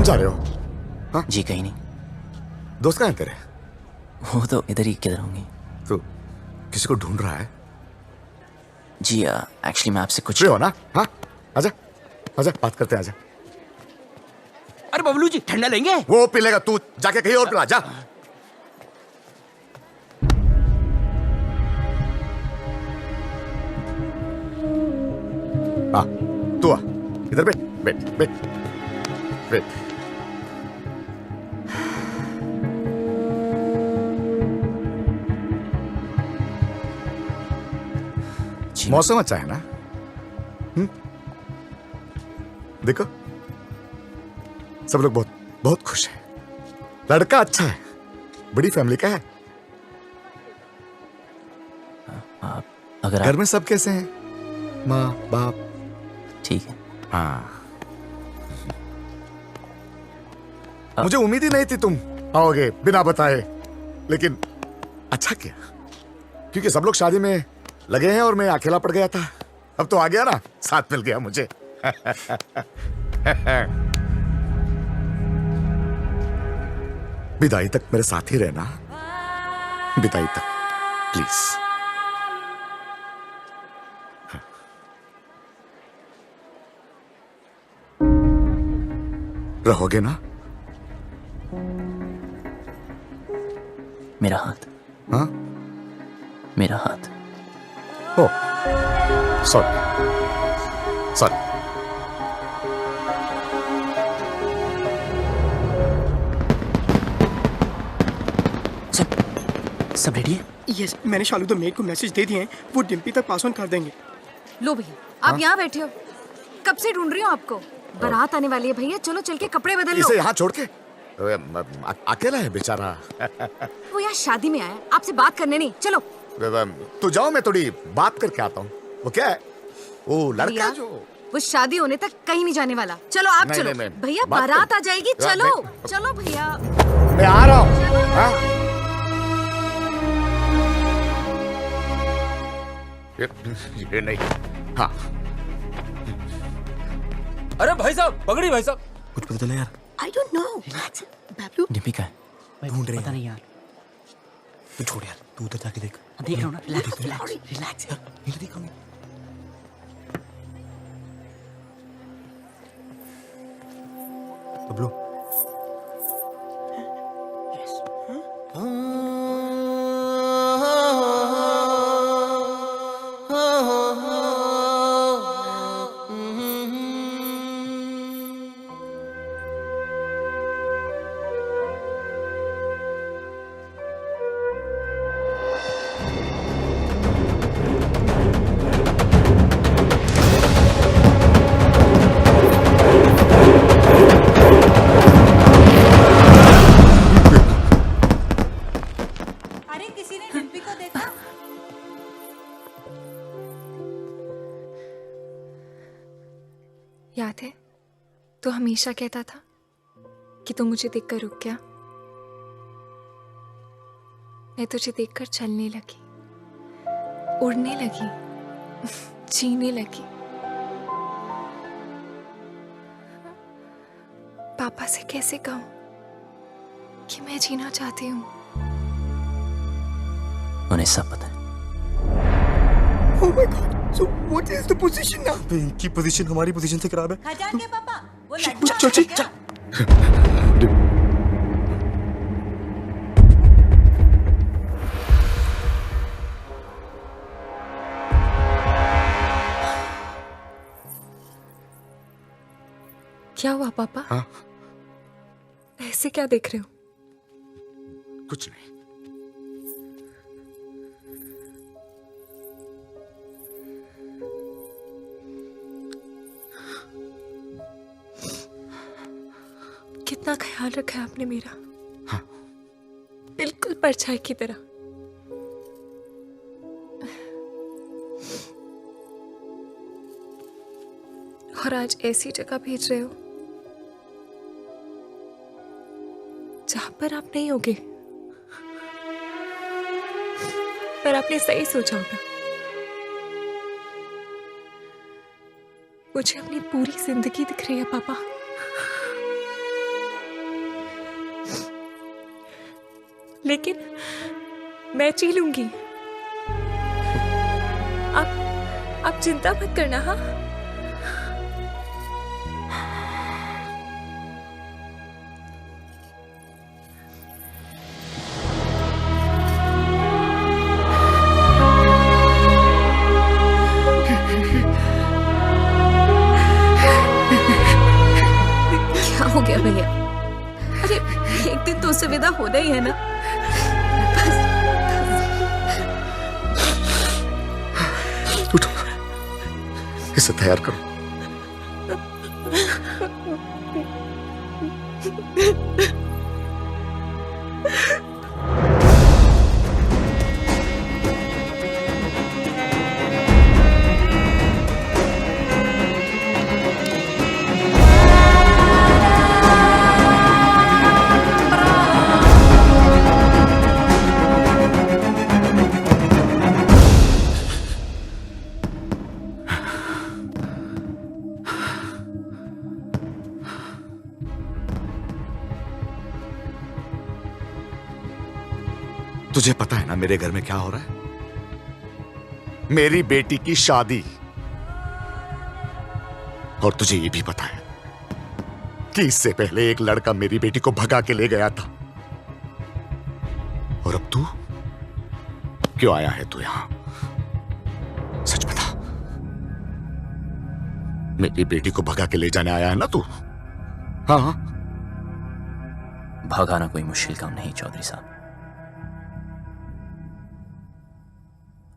जा रहे हो? हाँ? जी कहीं नहीं। दोस्त कहाँ हैं तेरे? वो तो इधर ही किधर होंगे। तो किसी को ढूंढ रहा है? जी एक्चुअली मैं आपसे कुछ हो ना। हाँ आजा आजा, बात करते हैं, आजा। अरे बबलू जी ठंडा लेंगे? वो पी लेगा, तू जाके कहीं और पिला जा। हाँ तू आ, इधर बैठ बैठ बैठ बैठ। मौसम अच्छा है ना? देखो सब लोग बहुत बहुत खुश हैं। लड़का अच्छा है, बड़ी फैमिली का है। अगर घर में सब कैसे हैं? माँ बाप? ठीक है। हाँ, मुझे उम्मीद ही नहीं थी तुम आओगे बिना बताए, लेकिन अच्छा किया, क्योंकि सब लोग शादी में लगे हैं और मैं अकेला पड़ गया था। अब तो आ गया ना, साथ मिल गया मुझे। विदाई तक मेरे साथ ही रहना, विदाई तक प्लीज। रहोगे ना? मेरा हाथ। हाँ? मेरा हाथ। ओ, सॉरी सॉरी। सब रेडी है? यस, मैंने शालू द मेड को मैसेज दे दिए हैं, वो डिम्पी तक पास ऑन कर देंगे। लो भैया, आप यहाँ बैठे हो, कब से ढूंढ रही हूँ आपको। बारात आने वाली है भैया, चलो चल के कपड़े बदल लो। इसे यहाँ छोड़ के अकेला है बेचारा। वो यहाँ शादी में आया, आपसे बात करने नहीं। चलो तू जाओ, मैं थोड़ी बात करके आता हूँ। वो क्या है? वो लड़का भैया, जो वो शादी होने तक कहीं नहीं जाने वाला। चलो आप नहीं, चलो नहीं, भैया, बात बारात कर- आ जाएगी। चलो चलो भैया, मैं आ रहा हूँ। हाँ? ये नहीं। हाँ अरे भाई साहब, पकड़ी भाई साहब। कुछ पता चला यार? I don't know. Bablu Dimpy का है, ढूंढ रहे हैं। पता नहीं यार। तू छोड़ यार, तू उधर जाके देख। देख रहा हूँ ना, रिलैक्स रिलैक्स रिलैक्स। ये देख हमें। बबलू अरे किसी ने डिम्पी को देखा? याद है तो हमेशा कहता था कि तू मुझे देखकर रुक गया। मैं तुझे देखकर चलने लगी, उड़ने लगी, जीने लगी। पापा से कैसे कहूं कि मैं जीना चाहती हूँ। उन्हें सब पता है। Oh my God! So what is the position now? इनकी पोजीशन हमारी पोजीशन से खराब है। खजान के पापा, वो चल चल चल। क्या हुआ पापा? हाँ? ऐसे क्या देख रहे हो? कुछ नहीं। कितना ख्याल रखा है आपने मेरा। हाँ। बिल्कुल परछाई की तरह। और आज ऐसी जगह भेज रहे हो जहां पर आप नहीं होगे। पर आपने सही सोचा होगा। मुझे अपनी पूरी जिंदगी दिख रही है पापा। लेकिन मैं जी लूंगी। आप चिंता मत करना। हाँ, क्या हो गया भैया? अरे एक दिन तो उससे विदा होना ही है ना। उठो, इसे तैयार करो। तुझे पता है ना मेरे घर में क्या हो रहा है? मेरी बेटी की शादी। और तुझे ये भी पता है कि इससे पहले एक लड़का मेरी बेटी को भगा के ले गया था। और अब तू क्यों आया है तू यहां? सच बता, मेरी बेटी को भगा के ले जाने आया है ना तू? हाँ। भगाना कोई मुश्किल काम नहीं चौधरी साहब।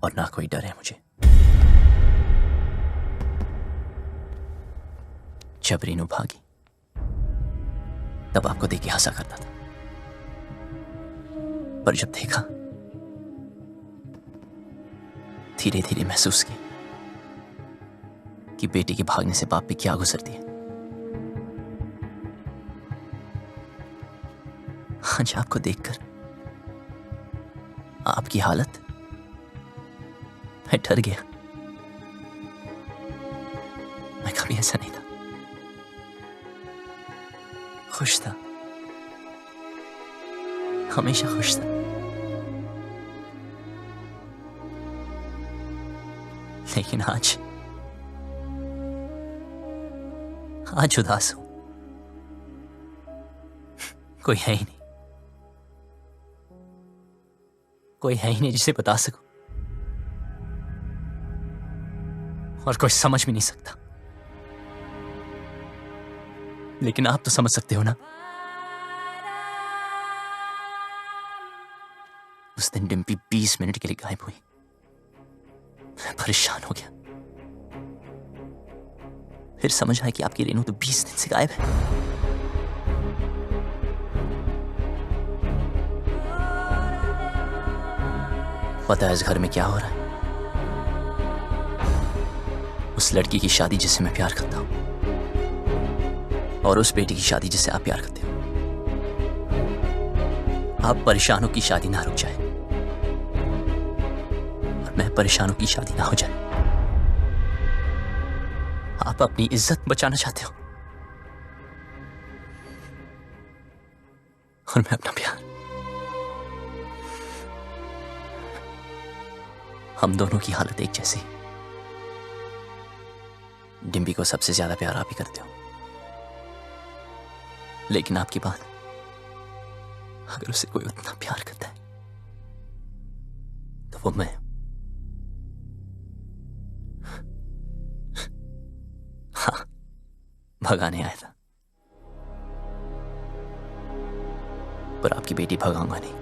और ना कोई डर है मुझे। जब रीनू भागी तब आपको देख के हंसा करता था, पर जब देखा धीरे धीरे महसूस किया कि बेटी के भागने से बाप पे क्या गुजरती है। आज आपको देखकर आपकी हालत, मैं डर गया। मैं कभी ऐसा नहीं था, खुश था, हमेशा खुश था। लेकिन आज उदास हूं। कोई है ही नहीं, कोई है ही नहीं जिसे बता सकूं, और कोई समझ भी नहीं सकता। लेकिन आप तो समझ सकते हो ना। उस दिन डिम्पी 20 मिनट के लिए गायब हुई। मैं परेशान हो गया। फिर समझ आया कि आपकी रेनू तो 20 दिन से गायब है। पता है इस घर में क्या हो रहा है? उस लड़की की शादी जिससे मैं प्यार करता हूं, और उस बेटी की शादी जिससे आप प्यार करते हो। आप परेशानों की शादी ना रुक जाए, और मैं परेशानों की शादी ना हो जाए। आप अपनी इज्जत बचाना चाहते हो, और मैं अपना प्यार। हम दोनों की हालत एक जैसी। डिम्पी को सबसे ज्यादा प्यार आप ही करते हो, लेकिन आपकी बात, अगर उसे कोई उतना प्यार करता है तो वो मैं। हाँ, भगाने आया था, पर आपकी बेटी भगाऊंगा नहीं।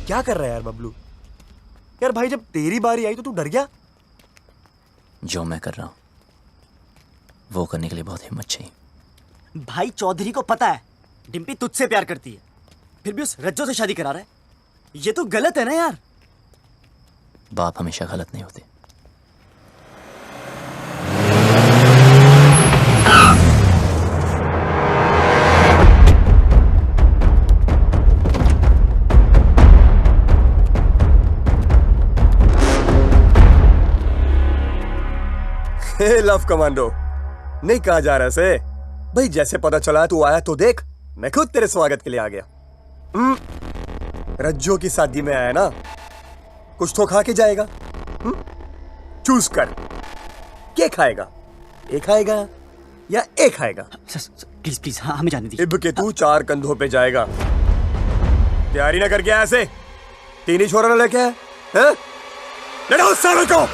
क्या कर रहा है यार बबलू? यार भाई जब तेरी बारी आई तो तू डर गया? जो मैं कर रहा हूं वो करने के लिए बहुत हिम्मत चाहिए। भाई चौधरी को पता है डिम्पी तुझसे प्यार करती है, फिर भी उस रज्जो से शादी करा रहा है। ये तो गलत है ना यार। बाप हमेशा गलत नहीं होते। लव कमांडो नहीं कहा जा रहा से भाई, जैसे पता चला तू आया तो देख, मैं खुद तेरे स्वागत के लिए आ गया। रज्जो की शादी में आया ना, कुछ तो खा के जाएगा। चूज कर, क्या खाएगा? एक खाएगा या एक खाएगा? प्लीज प्लीज, हाँ हमें जाने दीजिए। इब के तू 4 कंधों पे जाएगा। तैयारी ना करके आया ऐसे, 3 ही छोरा ना लेके आया है? लड़ो उस सालों को।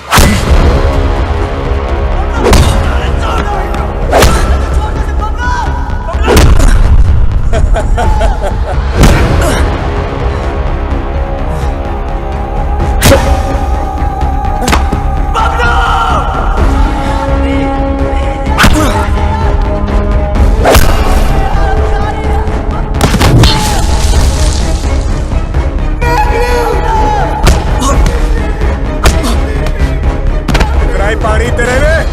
पानी तेरे में।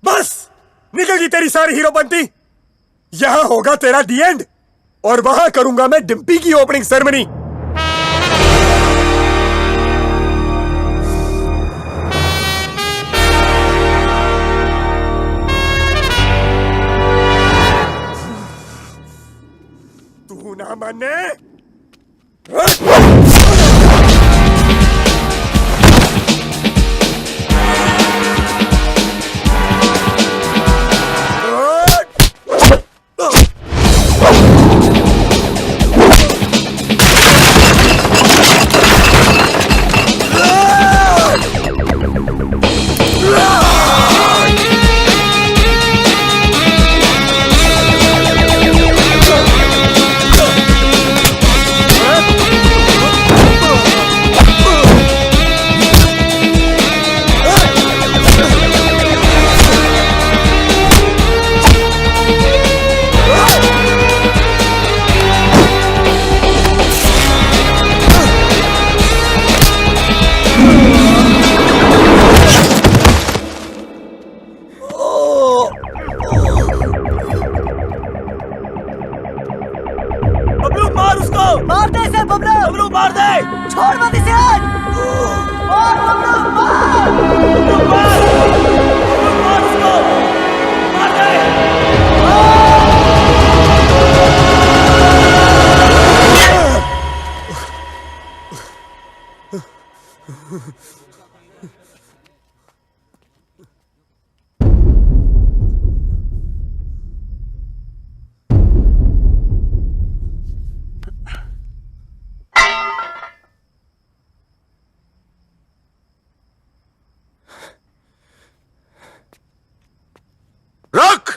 बस निकल गई तेरी सारी हीरोपंती। यहां होगा तेरा दी एंड, और वहां करूंगा मैं डिम्पी की ओपनिंग सेरेमनी। तू ना मानने बबलू मार उसको, मार दे इसे बबलू, बबलू मार दे, छोड़ मत इसे आज, मार बबलू मार, बबलू मार, बबलू मार उसको, मार दे, रुक।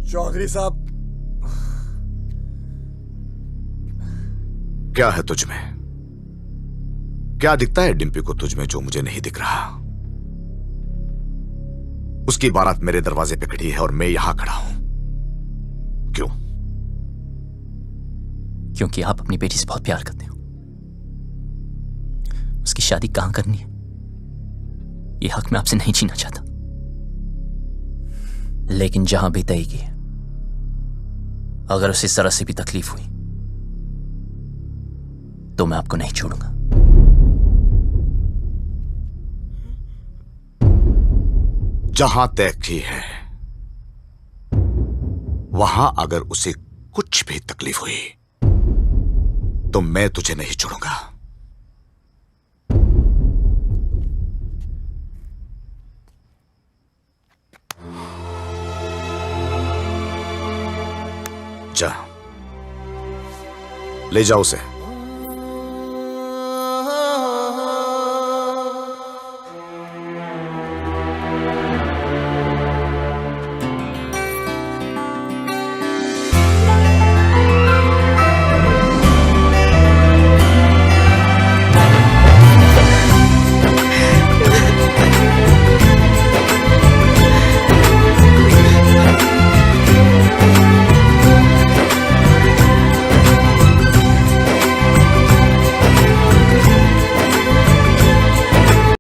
चौधरी साहब, क्या है तुझ में? क्या दिखता है डिम्पी को तुझ में जो मुझे नहीं दिख रहा? उसकी बारात मेरे दरवाजे पे खड़ी है और मैं यहां खड़ा हूं। क्यों? क्योंकि आप अपनी बेटी से बहुत प्यार करते हो। उसकी शादी कहां करनी है ये हक मैं आपसे नहीं छीनना चाहता, लेकिन जहां भी तय की, अगर उसे जरा से भी तकलीफ हुई तो मैं आपको नहीं छोड़ूंगा। जहां तय की है वहां अगर उसे कुछ भी तकलीफ हुई तो मैं तुझे नहीं छोड़ूंगा। जा, ले जाओ उसे।